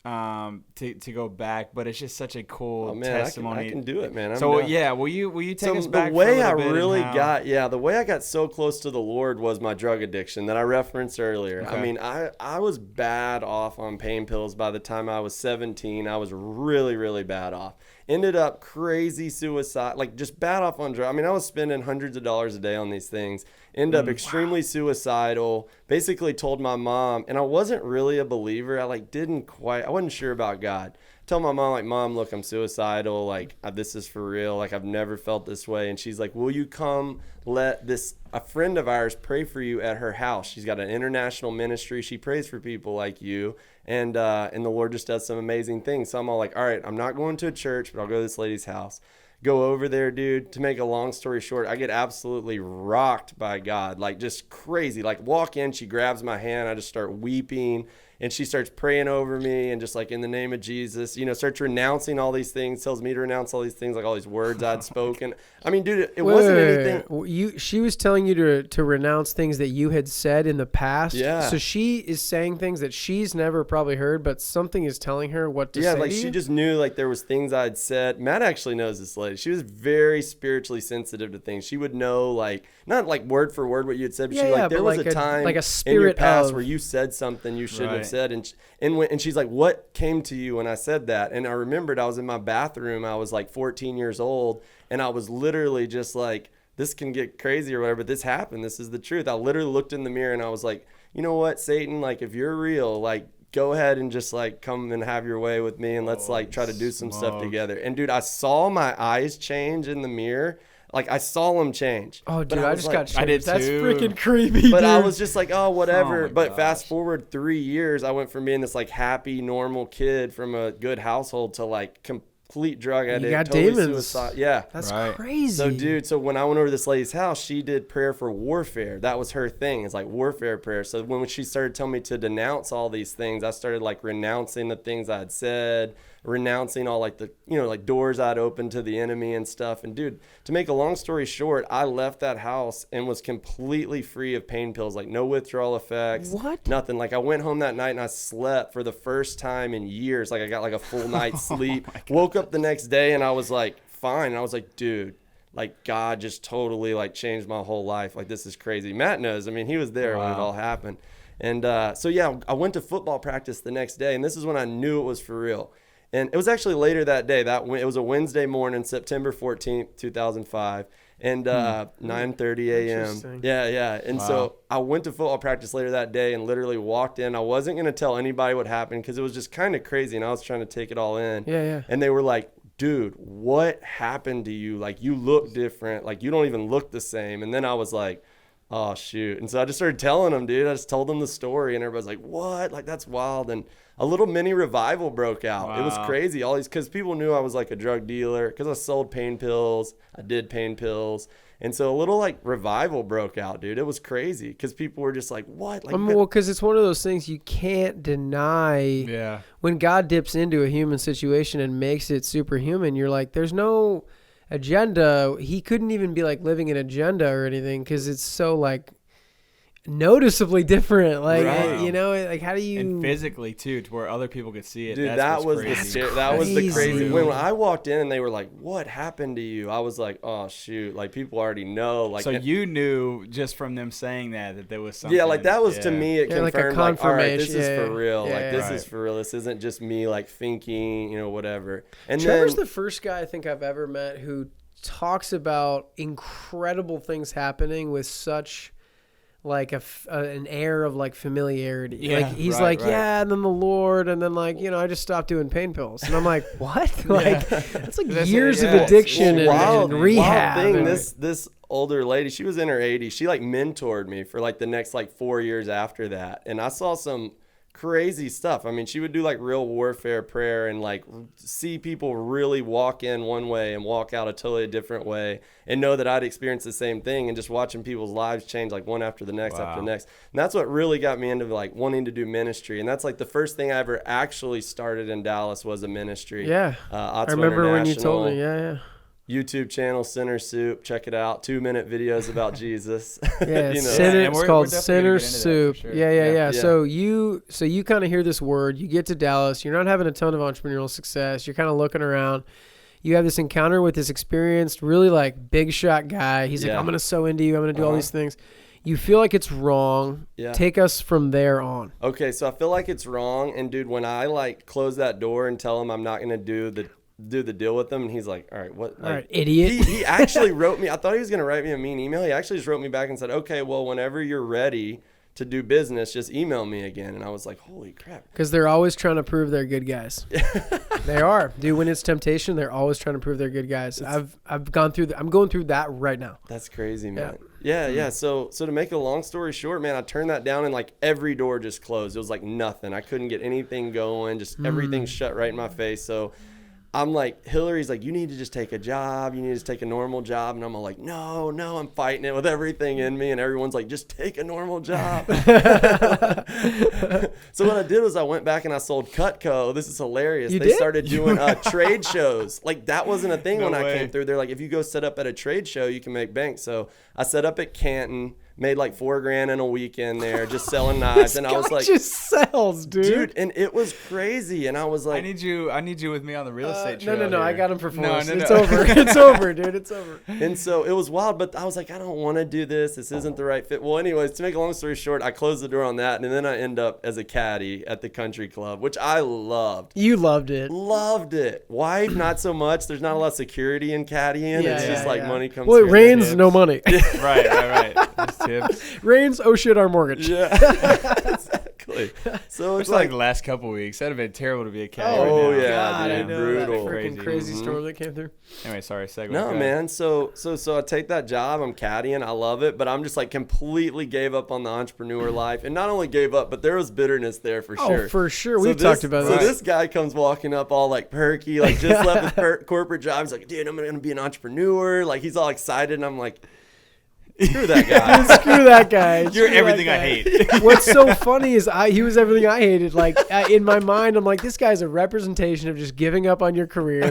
to go back, but it's just such a cool testimony. I can do it, man. Will you take us back? The way for a I little bit really and the way I got so close to the Lord was my drug addiction that I referenced earlier. Okay. I mean, I was bad off on pain pills by the time I was 17. I was really, really bad off. Ended up crazy suicide, like just bad off on drugs. I mean, I was spending hundreds of dollars a day on these things. Ended up extremely suicidal. Basically told my mom, and I wasn't really a believer. I wasn't sure about God. Tell my mom, like, Mom, look, I'm suicidal. Like, this is for real. Like, I've never felt this way. And she's like, will you come let a friend of ours pray for you at her house? She's got an international ministry. She prays for people like you. And the Lord just does some amazing things. So I'm all like, all right, I'm not going to a church, but I'll go to this lady's house. Go over there, dude. To make a long story short, I get absolutely rocked by God, like just crazy. Like walk in, she grabs my hand, I just start weeping. And she starts praying over me and just like in the name of Jesus, starts renouncing all these things, tells me to renounce all these things, like all these words I'd spoken. I mean, dude, it wasn't anything. She was telling you to renounce things that you had said in the past. Yeah. So she is saying things that she's never probably heard, but something is telling her what to say. Yeah, like to you? she just knew like there was things I'd said. Matt actually knows this lady. She was very spiritually sensitive to things. She would know like not like word for word what you had said, but there was a time like a in your spirit past of where you said something you shouldn't have Right. said, and she's like, what came to you when I said that? And I remembered I was in my bathroom. I was like 14 years old, and I was literally just like, this can get crazy or whatever, but this happened. This is the truth. I literally looked in the mirror and I was like, you know what, Satan, like if you're real, like go ahead and just like come and have your way with me, and let's like try to do some stuff together. And dude, I saw my eyes change in the mirror. Like I saw them change. Oh, dude, I I just like, got chills. I did That's too. freaking creepy, but dude. I was just like, oh, whatever. Oh my But gosh. fast forward 3 years, I went from being this like happy, normal kid from a good household to like complete drug addict, got totally demons. suicide. Yeah. That's Right. crazy. So, dude, when I went over to this lady's house, she did prayer for warfare. That was her thing. It's like warfare prayer. So when she started telling me to denounce all these things, I started like renouncing the things I had said, renouncing all like the, like doors I'd opened to the enemy and stuff. And dude, to make a long story short, I left that house and was completely free of pain pills, like no withdrawal effects. What? Nothing. Like I went home that night and I slept for the first time in years. Like I got like a full night's sleep, woke up the next day and I was like, fine. And I was like, dude, like God just totally like changed my whole life. Like this is crazy. Matt knows. I mean, he was there when it all happened. And so yeah, I went to football practice the next day, and this is when I knew it was for real. And it was actually later that day. It was a Wednesday morning, September 14th, 2005, and 9:30 a.m. Interesting. Yeah. And so I went to football practice later that day and literally walked in. I wasn't going to tell anybody what happened because it was just kind of crazy, and I was trying to take it all in. Yeah. And they were like, dude, what happened to you? Like, you look different. Like, you don't even look the same. And then I was like, oh, shoot. And so I just started telling them, dude. I just told them the story, and everybody's like, what? Like, that's wild. And a little mini revival broke out. Wow. It was crazy. All these, because people knew I was like a drug dealer, because I sold pain pills. I did pain pills. And so a little like revival broke out, dude. It was crazy because people were just like, what? Like, well, because it's one of those things you can't deny. Yeah. When God dips into a human situation and makes it superhuman, you're like, there's no agenda. He couldn't even be like living an agenda or anything because it's so like noticeably different. Like, Right. you know, like how do you. And physically, too, to where other people could see it. dude, That's that what's was crazy. that was the crazy. Crazy. When I walked in and they were like, what happened to you? I was like, oh, shoot. Like, people already know. Like, So you knew just from them saying that there was something. yeah, like that was to yeah. me, it Yeah, like a confirmed like, all right, this confirmation. is for real. Yeah, like, yeah. this Right. is for real. This isn't just me like thinking, whatever. And Trevor's then, the first guy I think I've ever met who talks about incredible things happening with such like an air of like familiarity. Yeah, like he's right, like, right. yeah, and then the Lord, and then like, I just stopped doing pain pills. And I'm like, what? Like that's like That's years it, of yeah. addiction well, and rehab. wild thing, and- this older lady, she was in her 80s. She like mentored me for like the next like 4 years after that. And I saw some crazy stuff. I mean, she would do like real warfare prayer and like see people really walk in one way and walk out a totally different way and know that I'd experienced the same thing, and just watching people's lives change like one after the next after the Wow. next. And that's what really got me into like wanting to do ministry. And that's like the first thing I ever actually started in Dallas was a ministry. yeah. Outswa I remember when you told me. International. Yeah. YouTube channel, Sinner Soup. Check it out. 2-minute videos about Jesus. Yeah, You know. Sinner, Yeah, and it's we're called definitely Sinner gonna get into that Soup. for sure. Yeah. Yeah. Yeah. So you kind of hear this word. You get to Dallas. You're not having a ton of entrepreneurial success. You're kind of looking around. You have this encounter with this experienced, really like big shot guy. He's like, Yeah. I'm gonna sow into you. I'm gonna do all Uh-huh. these things. You feel like it's wrong. Yeah. Take us from there on. Okay, so I feel like it's wrong. And dude, when I like close that door and tell him I'm not gonna do the deal with him, and he's like, all right, what? All Like, right, idiot. he actually wrote me. I thought he was gonna write me a mean email. He actually just wrote me back and said, okay, well, whenever you're ready to do business, just email me again. And I was like, holy crap. Because they're always trying to prove they're good guys. They are, dude. When it's temptation, they're always trying to prove they're good guys. I've gone through. I'm going through that right now. That's crazy, man. Yeah. So to make a long story short, man, I turned that down and like every door just closed. It was like nothing. I couldn't get anything going. Just everything shut right in my face. So I'm like, Hillary's like, you need to just take a job. You need to just take a normal job. And I'm all like, no, I'm fighting it with everything in me. And everyone's like, just take a normal job. So what I did was I went back and I sold Cutco. This is hilarious. You They did? started doing trade shows. Like that wasn't a thing No when I way. came through. They're like, if you go set up at a trade show, you can make bank. So I set up at Canton, made like $4,000 in a weekend there, just selling knives. This And I guy was like, just sells, dude, and it was crazy. And I was I like, need you with me on the real estate no, trail. I here. got him for force. No. It's over. It's over, dude. It's over. and so it was wild, but I was like, I don't want to do this. This isn't the right fit. Well, anyways, to make a long story short, I closed the door on that. And then I end up as a caddy at the country club, which I loved. You loved it. Loved it. Wife, not so much. There's not a lot of security in caddying. Yeah, it's just yeah, like yeah. money comes Well, it through. rains, no money. Right. Just tips. Rains, oh shit, our mortgage. Yeah, exactly. So It's it's like like, the last couple weeks. That'd have been terrible to be a caddy Oh, right now. yeah, God, dude, I know brutal. that freaking crazy Mhm. storm that came through. Anyway, sorry. Segue. no, Go ahead. man. So I take that job. I'm caddying. I love it, but I'm just like completely gave up on the entrepreneur life, and not only gave up, but there was bitterness there for sure. Oh, for sure. So We've talked about So this. this guy comes walking up all like perky, like just left his corporate job. He's like, dude, I'm going to be an entrepreneur. Like he's all excited. And I'm like, screw that guy. Screw that guy. You're Screw that everything I guy. hate. What's so funny is he was everything I hated. Like in my mind, I'm like, this guy's a representation of just giving up on your career.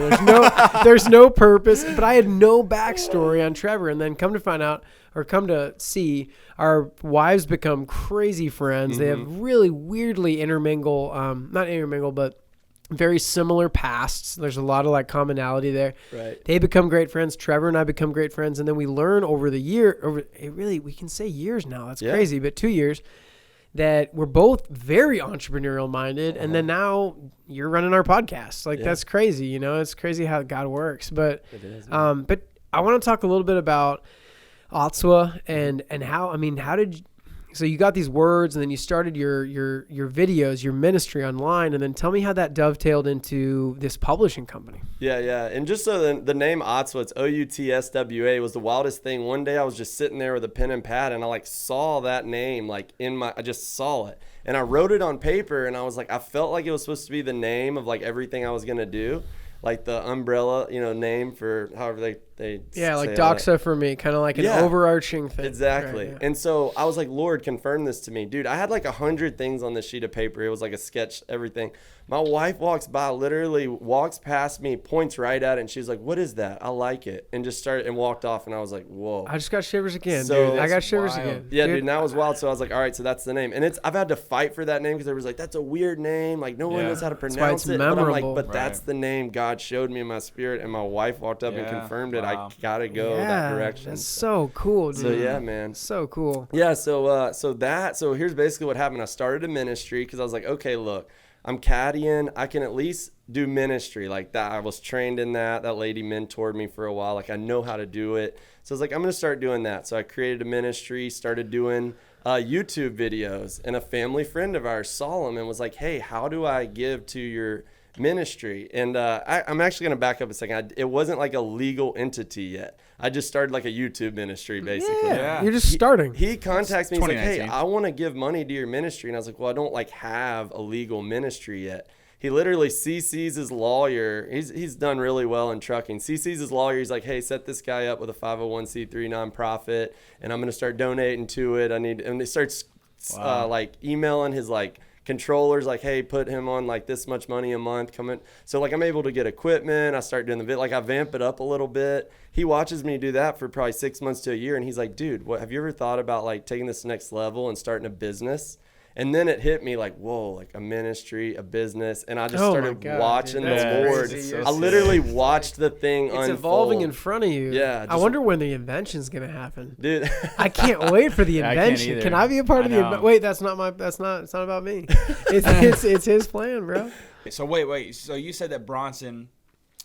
There's no purpose. But I had no backstory on Trevor, and then come to find out, or come to see, our wives become crazy friends. They have really weirdly not intermingle, but very similar pasts. There's a lot of like commonality there. Right. They become great friends. Trevor and I become great friends. And then we learn we can say years now. That's Yeah. crazy, but 2 years, that we're both very entrepreneurial minded. And then now you're running our podcast. Like that's crazy. It's crazy how God works. But, It is, but I want to talk a little bit about Outswa and how So you got these words, and then you started your videos, your ministry online, and then tell me how that dovetailed into this publishing company. Yeah. And just so the name Outswa, it's Outswa, was the wildest thing. One day I was just sitting there with a pen and pad, and I like saw that name like I just saw it, and I wrote it on paper, and I was like, I felt like it was supposed to be the name of like everything I was gonna do. Like the umbrella, name for however they like doxa for me, kind of like an overarching thing. Exactly. Right, yeah. And so I was like, Lord, confirm this to me. Dude, I had like 100 things on this sheet of paper. It was like a sketch, everything. My wife walks by, literally walks past me, points right at it, and she's like, what is that? I like it. And just started and walked off, and I was like, whoa. I just got shivers again, dude. I got shivers again. Yeah, dude, and that was wild. So I was like, all right, so that's the name. And I've had to fight for that name because everyone's like, that's a weird name. Like, no one knows how to pronounce it. Memorable. But I'm like, that's the name God showed me in my spirit, and my wife walked up and confirmed it. I got to go that direction. That's so cool, dude. So, yeah, man. So cool. Yeah, so here's basically what happened. I started a ministry because I was like, okay, look, I'm caddying. I can at least do ministry like that. I was trained in that. That lady mentored me for a while. Like, I know how to do it. So I was like, I'm going to start doing that. So I created a ministry, started doing YouTube videos. And a family friend of ours saw them and was like, hey, how do I give to your ministry? And I'm actually going to back up a second. It wasn't like a legal entity yet. I just started like a YouTube ministry, basically. Yeah. You're just starting. He contacts me. He's like, hey, I want to give money to your ministry. And I was like, well, I don't like have a legal ministry yet. He literally CC's his lawyer. He's done really well in trucking. CC's his lawyer. He's like, hey, set this guy up with a 501c3 nonprofit, and I'm going to start donating to it. And he starts like emailing his like controllers, like, hey, put him on like this much money a month coming. So like I'm able to get equipment. I start doing the vid, like I vamp it up a little bit. He watches me do that for probably 6 months to a year, and he's like, dude, what have you ever thought about like taking this next level and starting a business? And then it hit me like, whoa, like a ministry, a business. And I just started watching the Lord. I literally watched the thing unfold. It's evolving in front of you. Yeah. I wonder when the invention's going to happen. Dude. I can't wait for the invention. Can I be a part of the invention? Wait, it's not about me. It's his plan, bro. So wait. So you said that Bronson,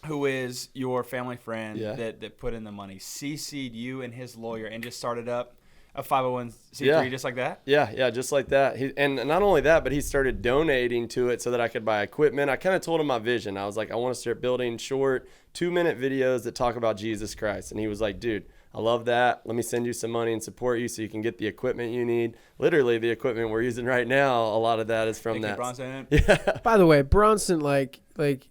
who is your family friend that put in the money, CC'd you and his lawyer and just started up a 501c3 just like that? Yeah, just like that. And not only that, but he started donating to it so that I could buy equipment. I kind of told him my vision. I was like, I want to start building short 2-minute videos that talk about Jesus Christ. And he was like, dude, I love that. Let me send you some money and support you so you can get the equipment you need. Literally, the equipment we're using right now, a lot of that is from that. Bronson. Yeah. By the way, Bronson, like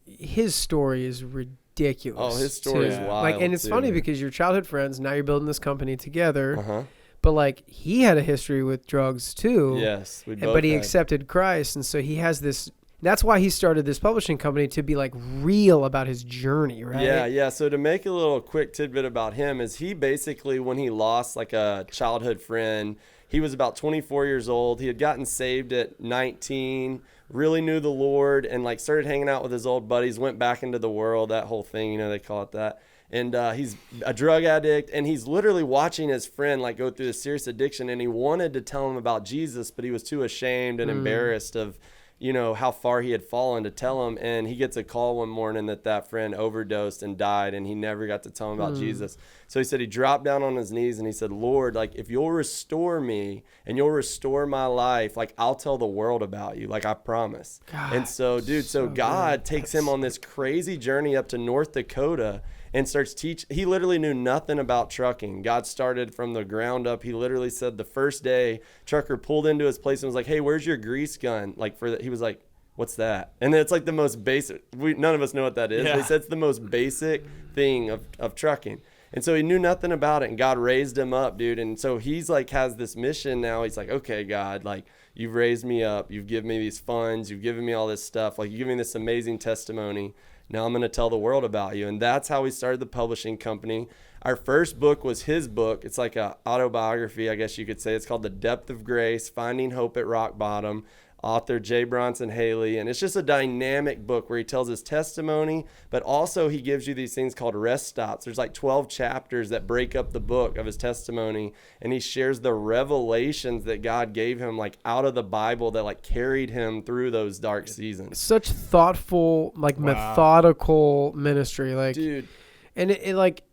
his story is ridiculous. Oh, his story is wild. Like, and it's funny because you're childhood friends. Now you're building this company together. But like he had a history with drugs too. Yes, but he accepted Christ, and so he has this. That's why he started this publishing company, to be like real about his journey, right? Yeah. So to make a little quick tidbit about him is he basically, when he lost like a childhood friend, he was about 24 years old. He had gotten saved at 19, really knew the Lord, and like started hanging out with his old buddies, went back into the world, that whole thing, they call it that. And he's a drug addict, and he's literally watching his friend like go through this serious addiction, and he wanted to tell him about Jesus, but he was too ashamed and embarrassed of, how far he had fallen to tell him. And he gets a call one morning that friend overdosed and died, and he never got to tell him about Jesus. So he said he dropped down on his knees and he said, Lord, like if you'll restore me and you'll restore my life, like I'll tell the world about you, like I promise. God, and so, dude, so God takes him on this crazy journey up to North Dakota and starts teaching. He literally knew nothing about trucking. God started from the ground up. He literally said the first day, trucker pulled into his place and was like, hey, where's your grease gun? Like he was like, what's that? And it's like the most basic, none of us know what that is. Yeah. He said it's the most basic thing of trucking. And so he knew nothing about it, and God raised him up, dude. And so he's like, has this mission now. He's like, okay, God, like you've raised me up. You've given me these funds. You've given me all this stuff. Like you give me this amazing testimony. Now I'm going to tell the world about you. And that's how we started the publishing company. Our first book was his book. It's like an autobiography, I guess you could say. It's called The Depth of Grace, Finding Hope at Rock Bottom, author J. Bronson Haley. And it's just a dynamic book where he tells his testimony, but also he gives you these things called rest stops. There's like 12 chapters that break up the book of his testimony, and he shares the revelations that God gave him like out of the Bible that like carried him through those dark seasons. Such thoughtful, like methodical ministry, like, dude. And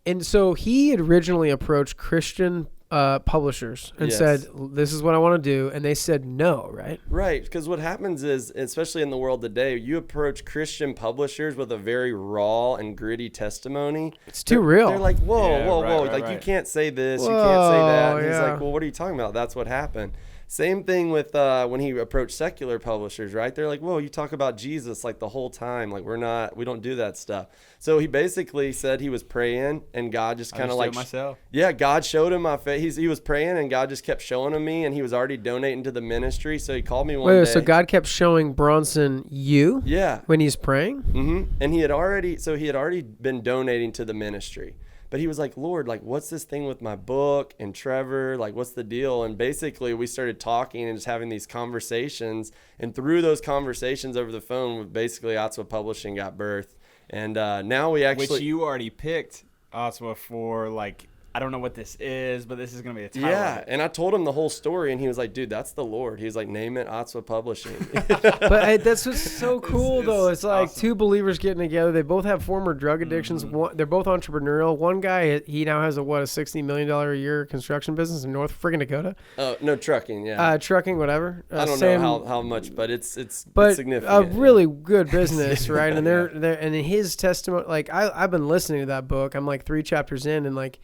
and so he had originally approached Christian publishers and Yes. said, "This is what I want to do," and they said no, right? Right, because what happens is, especially in the world today, you approach Christian publishers with a very raw and gritty testimony. It's too real. They're like, whoa, Yeah, whoa, right, whoa. right, Like, right. you can't say this, you Whoa, can't say that. And he's yeah. like, well, what are you talking about? That's what happened. Same thing with when he approached secular publishers, right? They're like, whoa, you talk about Jesus like the whole time. Like, we don't do that stuff. So he basically said he was praying and God just kind of like, myself. yeah, God showed him my face. He was praying and God just kept showing him me, and he was already donating to the ministry. So he called me one Wait, day. so God kept showing Bronson you Yeah. when he's praying? And he had already been donating to the ministry. But he was like, Lord, like, what's this thing with my book and Trevor? Like, what's the deal? And basically we started talking and just having these conversations. And through those conversations over the phone, basically Outswa Publishing got birthed. And now we actually... Which you already picked Outswa for, like, I don't know what this is, but this is going to be a title. Yeah, and I told him the whole story, and he was like, dude, that's the Lord. He was like, name it Outswa Publishing. But that's what's so cool, though. It's like awesome. two believers getting together. They both have former drug addictions. They're both entrepreneurial. One guy, he now has a $60 million a year construction business in North friggin' Dakota. Oh, no, trucking, yeah. Trucking, whatever. I don't know how much, but it's But significant. a really good business, right? And they're and in his testimony, like I've been listening to that book. I'm like 3 chapters in, and like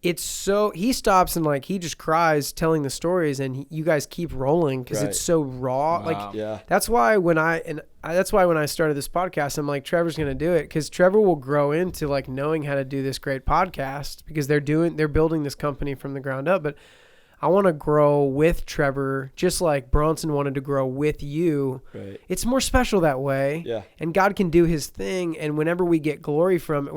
it's so he stops and like he just cries telling the stories, and you guys keep rolling because Right. it's so raw. Wow. Like Yeah. that's why when I started this podcast, I'm like, Trevor's gonna do it because Trevor will grow into like knowing how to do this great podcast because they're building this company from the ground up, but. I want to grow with Trevor, just like Bronson wanted to grow with you. Right. It's more special that way. Yeah. And God can do his thing. And whenever we get glory from it,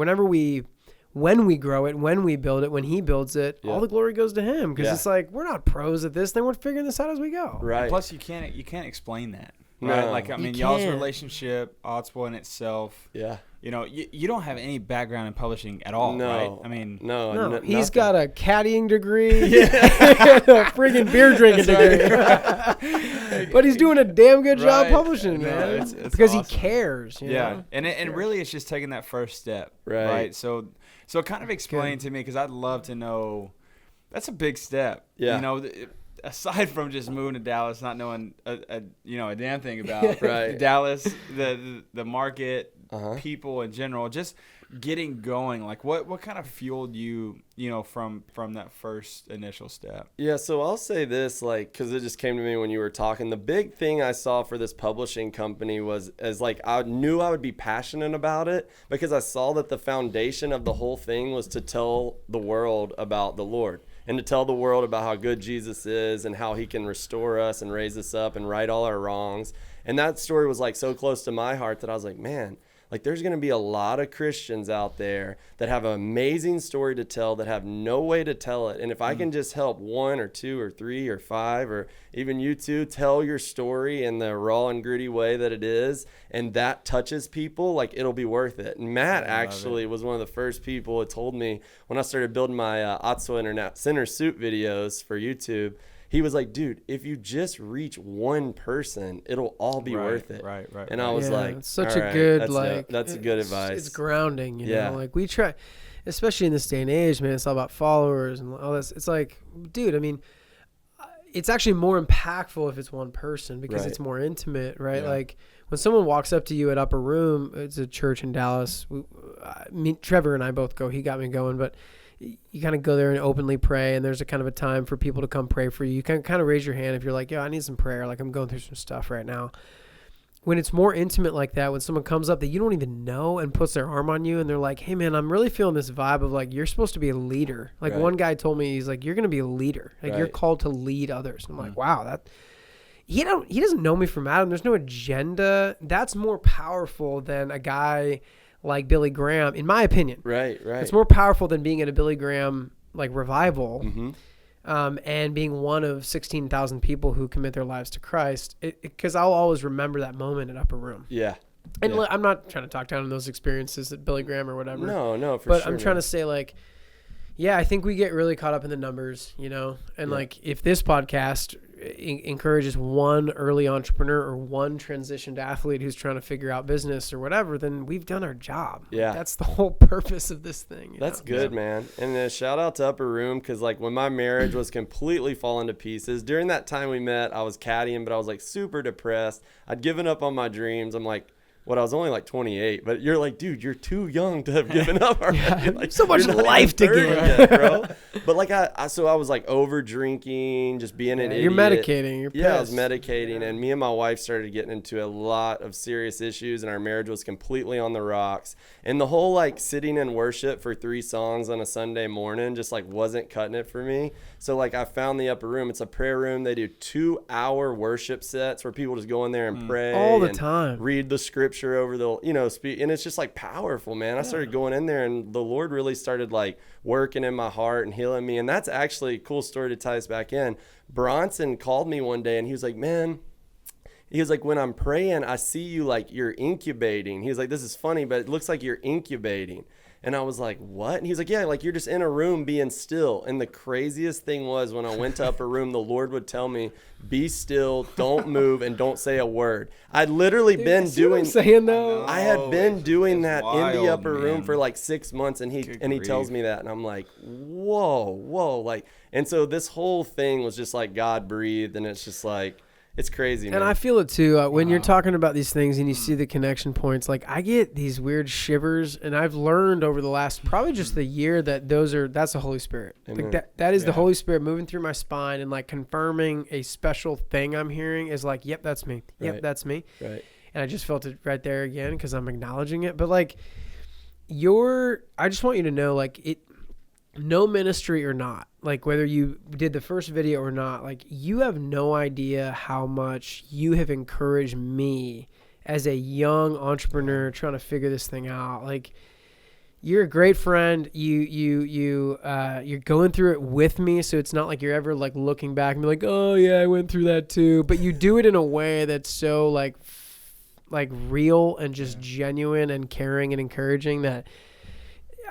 when we grow it, when we build it, when he builds it, Yeah. all the glory goes to him. Because Yeah. it's like, we're not pros at this thing. We're figuring this out as we go. Right. Plus, you can't explain that, No. right? Like, I You mean, y'all's can't. relationship, Outswa in itself, Yeah. you know, you don't have any background in publishing at all, No. right? I mean, No, he's nothing. got a caddying degree, and a friggin' beer drinking degree. But he's doing a damn good job Right. publishing, No, man. it's because awesome. he cares. You yeah, know? and really, it's just taking that first step, Right. So kind of explain to me, because I'd love to know. That's a big step. Yeah. You know, aside from just moving to Dallas, not knowing a damn thing about Right. Dallas, the market, Uh-huh. people in general, just getting going. Like, what kind of fueled you, from that first initial step? Yeah, so I'll say this, like, because it just came to me when you were talking. The big thing I saw for this publishing company was, I knew I would be passionate about it because I saw that the foundation of the whole thing was to tell the world about the Lord and to tell the world about how good Jesus is and how he can restore us and raise us up and right all our wrongs. And that story was like so close to my heart that I was like, man, like there's going to be a lot of Christians out there that have an amazing story to tell that have no way to tell it. And if I can just help 1 or 2 or 3 or 5 or even you two tell your story in the raw and gritty way that it is, and that touches people, like it'll be worth it. And Matt actually was one of the first people that told me when I started building my Outswa Internet Center suit videos for YouTube. He was like, dude, if you just reach one person, it'll all be worth it. Right. And I was like, it's such all a right, good, that's good advice. It's grounding, you Yeah. know, like we try, especially in this day and age, man, it's all about followers and all this. It's like, dude, I mean, it's actually more impactful if it's one person because Right. it's more intimate, right? Yeah. Like when someone walks up to you at Upper Room, it's a church in Dallas. Trevor and I both go, he got me going, but you kind of go there and openly pray, and there's a kind of a time for people to come pray for you. You can kind of raise your hand if you're like, yo, I need some prayer. Like I'm going through some stuff right now. When it's more intimate like that, when someone comes up that you don't even know and puts their arm on you and they're like, hey man, I'm really feeling this vibe of like, you're supposed to be a leader. Like Right. one guy told me, he's like, you're going to be a leader. Like you're Right. called to lead others. I'm like, wow, he doesn't know me from Adam. There's no agenda. That's more powerful than a guy like Billy Graham, in my opinion. Right. It's more powerful than being at a Billy Graham like revival, Mm-hmm. and being one of 16,000 people who commit their lives to Christ. Because I'll always remember that moment at Upper Room. Yeah. And Yeah. I'm not trying to talk down on those experiences at Billy Graham or whatever. No, for but sure. I'm trying to say like, yeah, I think we get really caught up in the numbers, you know, and Yeah. like if this podcast encourages one early entrepreneur or one transitioned athlete who's trying to figure out business or whatever, then we've done our job. Yeah. That's the whole purpose of this thing. That's good, man. And then shout out to Upper Room, because like when my marriage was completely falling to pieces, during that time we met, I was caddying, but I was like super depressed. I'd given up on my dreams. I'm like, I was only like 28, but you're like, dude, you're too young to have given up already. Yeah, like, so much life to give, yet, bro. But like I was like over drinking, just being an idiot. You're medicating. You're pissed. Yeah, I was medicating, and me and my wife started getting into a lot of serious issues, and our marriage was completely on the rocks. And the whole like sitting in worship for 3 songs on a Sunday morning just like wasn't cutting it for me. So like I found the Upper Room. It's a prayer room. They do 2-hour worship sets where people just go in there and pray all the and time, read the scripture over the speak, and it's just like powerful, man. I started going in there, and the Lord really started like working in my heart and healing me. And that's actually a cool story to tie us back in. Bronson called me one day, and he was like, man, he was like, when I'm praying, I see you like you're incubating. He was like, this is funny, but it looks like you're incubating. And I was like, what? And he's like, yeah, like you're just in a room being still. And the craziest thing was when I went to Upper Room, the Lord would tell me, be still, don't move, and don't say a word. I'd literally been doing. Saying though, I had been doing that wild, in the Upper Room man. for like 6 months, and he tells me that, and I'm like, whoa, like. And so this whole thing was just like God breathed, and it's just like. It's crazy, man. And I feel it too. When you're talking about these things and you see the connection points, like I get these weird shivers, and I've learned over the last probably just the year that that's the Holy Spirit. Like that is the Holy Spirit moving through my spine and like confirming a special thing I'm hearing is like, yep, that's me. Yep, Right. that's me. Right. And I just felt it right there again because I'm acknowledging it. But like I just want you to know, like no ministry or not, like whether you did the first video or not, like you have no idea how much you have encouraged me as a young entrepreneur trying to figure this thing out. Like you're a great friend. You're going through it with me. So it's not like you're ever like looking back and be like, oh yeah, I went through that too. But you do it in a way that's so like real and just genuine and caring and encouraging that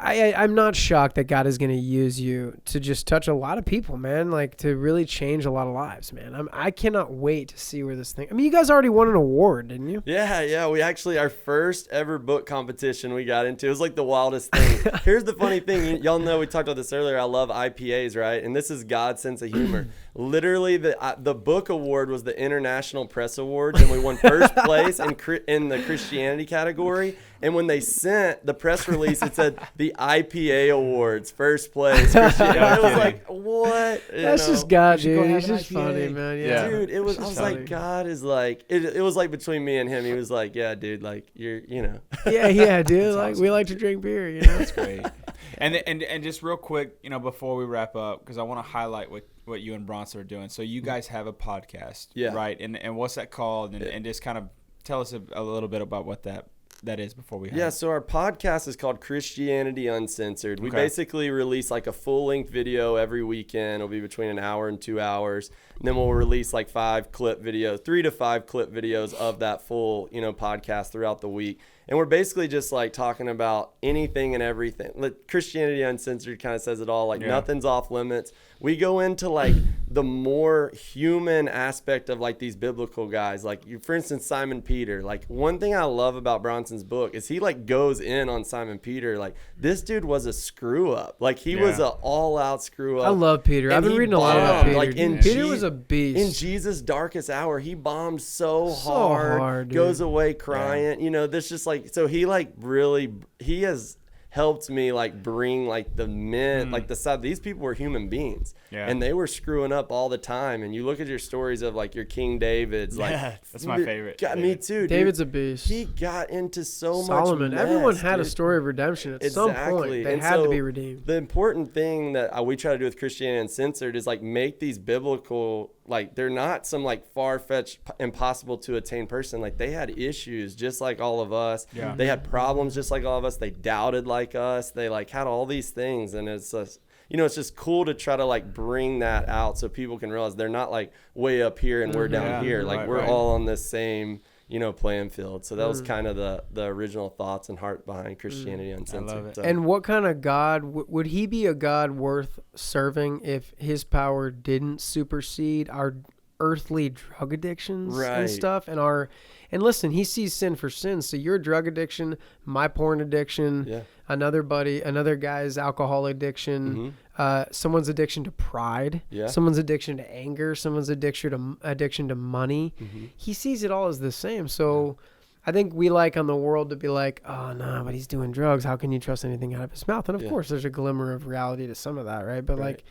I'm not shocked that God is going to use you to just touch a lot of people, man, like to really change a lot of lives, man. I cannot wait to see where this thing. I mean, you guys already won an award, didn't you? Yeah. We actually, our first ever book competition we got into, it was like the wildest thing. Here's the funny thing. Y'all know we talked about this earlier. I love IPAs, right? And this is God's sense of humor. Literally, the book award was the International Press Awards, and we won first place in the Christianity category. And when they sent the press release, it said the IPA Awards, first place. I was like, what? That's just God, should go dude. have He's an just IPA. funny, man. Yeah. Dude, I was funny. like, God is like, it was like between me and him. He was like, yeah, dude, like you're. Yeah, dude. Like awesome. we like to drink beer, you know. That's great. And just real quick, before we wrap up, because I want to highlight what you and Bronson are doing. So you guys have a podcast, right? And what's that called? And just kind of tell us a little bit about what that is before we have it. So our podcast is called Christianity Uncensored. We basically release like a full-length video every weekend. It'll be between an hour and 2 hours. And then we'll release like 3 to 5 clip videos of that full, podcast throughout the week. And we're basically just like talking about anything and everything. Like Christianity Uncensored kind of says it all. Like nothing's off limits. We go into like the more human aspect of like these biblical guys. Like for instance, Simon Peter. Like one thing I love about Bronson's book is he like goes in on Simon Peter. Like this dude was a screw up. Like he was an all out screw up. I love Peter. And I've been he reading a lot about bombed. Peter. Like Peter was a beast. In Jesus' darkest hour, he bombed so hard, dude. goes away crying. This just like, so he like really, he has helped me like bring like the men, like the side. These people were human beings, and they were screwing up all the time. And you look at your stories of like your King David's, like that's my favorite. Me too. Dude. David's a beast. He got into Solomon. much. Everyone had a story of redemption at some point. They had to be redeemed. The important thing that we try to do with Christianity Uncensored is like make these biblical. Like they're not some like far-fetched, impossible to attain person. Like they had issues just like all of us. Yeah. They had problems just like all of us. They doubted like us. They like had all these things, and it's just, it's just cool to try to like bring that out so people can realize they're not like way up here and we're down here. Like we're all on this same playing field. So that was kind of the original thoughts and heart behind Christianity Uncensored. I love it. So. And what kind of God would he be? A God worth serving if his power didn't supersede earthly drug addictions Right. and stuff, and listen, he sees sin for sin. So your drug addiction, my porn addiction, Yeah. another guy's alcohol addiction, someone's addiction to pride, Yeah. someone's addiction to anger, someone's addiction to money. He sees it all as the same. So I think we like on the world to be like, oh no, but he's doing drugs. How can you trust anything out of his mouth? And of course, there's a glimmer of reality to some of that, right? But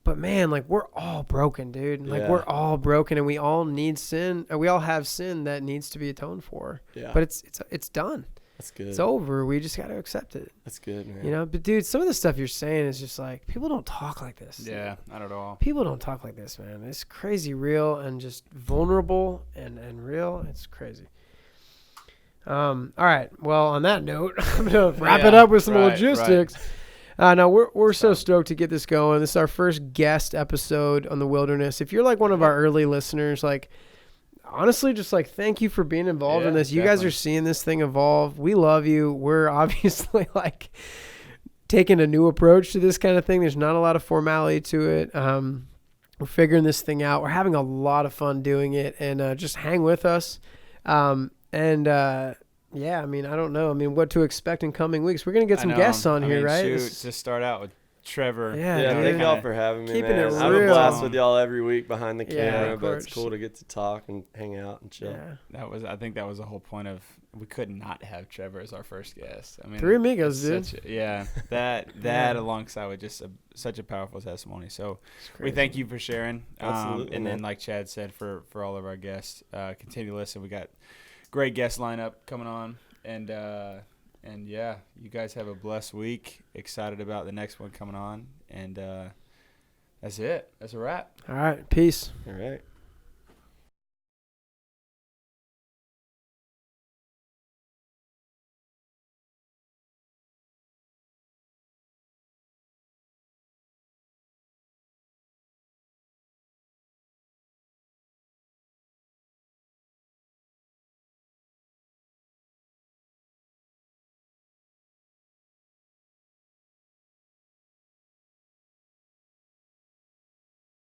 but man, like we're all broken, dude. Like we're all broken, and we all need sin. We all have sin that needs to be atoned for. Yeah. But it's done. That's good. It's over. We just got to accept it. That's good, man. You know, but dude, some of the stuff you're saying is just like people don't talk like this. Yeah, not at all. People don't talk like this, man. It's crazy, real, and just vulnerable and real. It's crazy. All right. Well, on that note, I'm gonna wrap it up with some logistics. No, we're so stoked to get this going. This is our first guest episode on the Wilderness. If you're like one of our early listeners, like honestly, just like thank you for being involved in this. You guys are seeing this thing evolve. We love you. We're obviously like taking a new approach to this kind of thing. There's not a lot of formality to it. We're figuring this thing out. We're having a lot of fun doing it, and just hang with us. Yeah, I mean, I don't know. I mean, what to expect in coming weeks. We're going to get some guests on here, right? To start out with Trevor. Yeah, thank y'all for having me, Keeping man. it I have a real. blast with y'all every week behind the camera, of but it's course. cool to get to talk and hang out and chill. Yeah. I think that was the whole point of we could not have Trevor as our first guest. I mean, Three amigos, dude. That alongside with just such a powerful testimony. So we thank you for sharing. Absolutely, and man. then like Chad said, for all of our guests, continue to listen. We got great guest lineup coming on, and yeah, you guys have a blessed week. Excited about the next one coming on, and that's it. That's a wrap. All right. Peace. All right.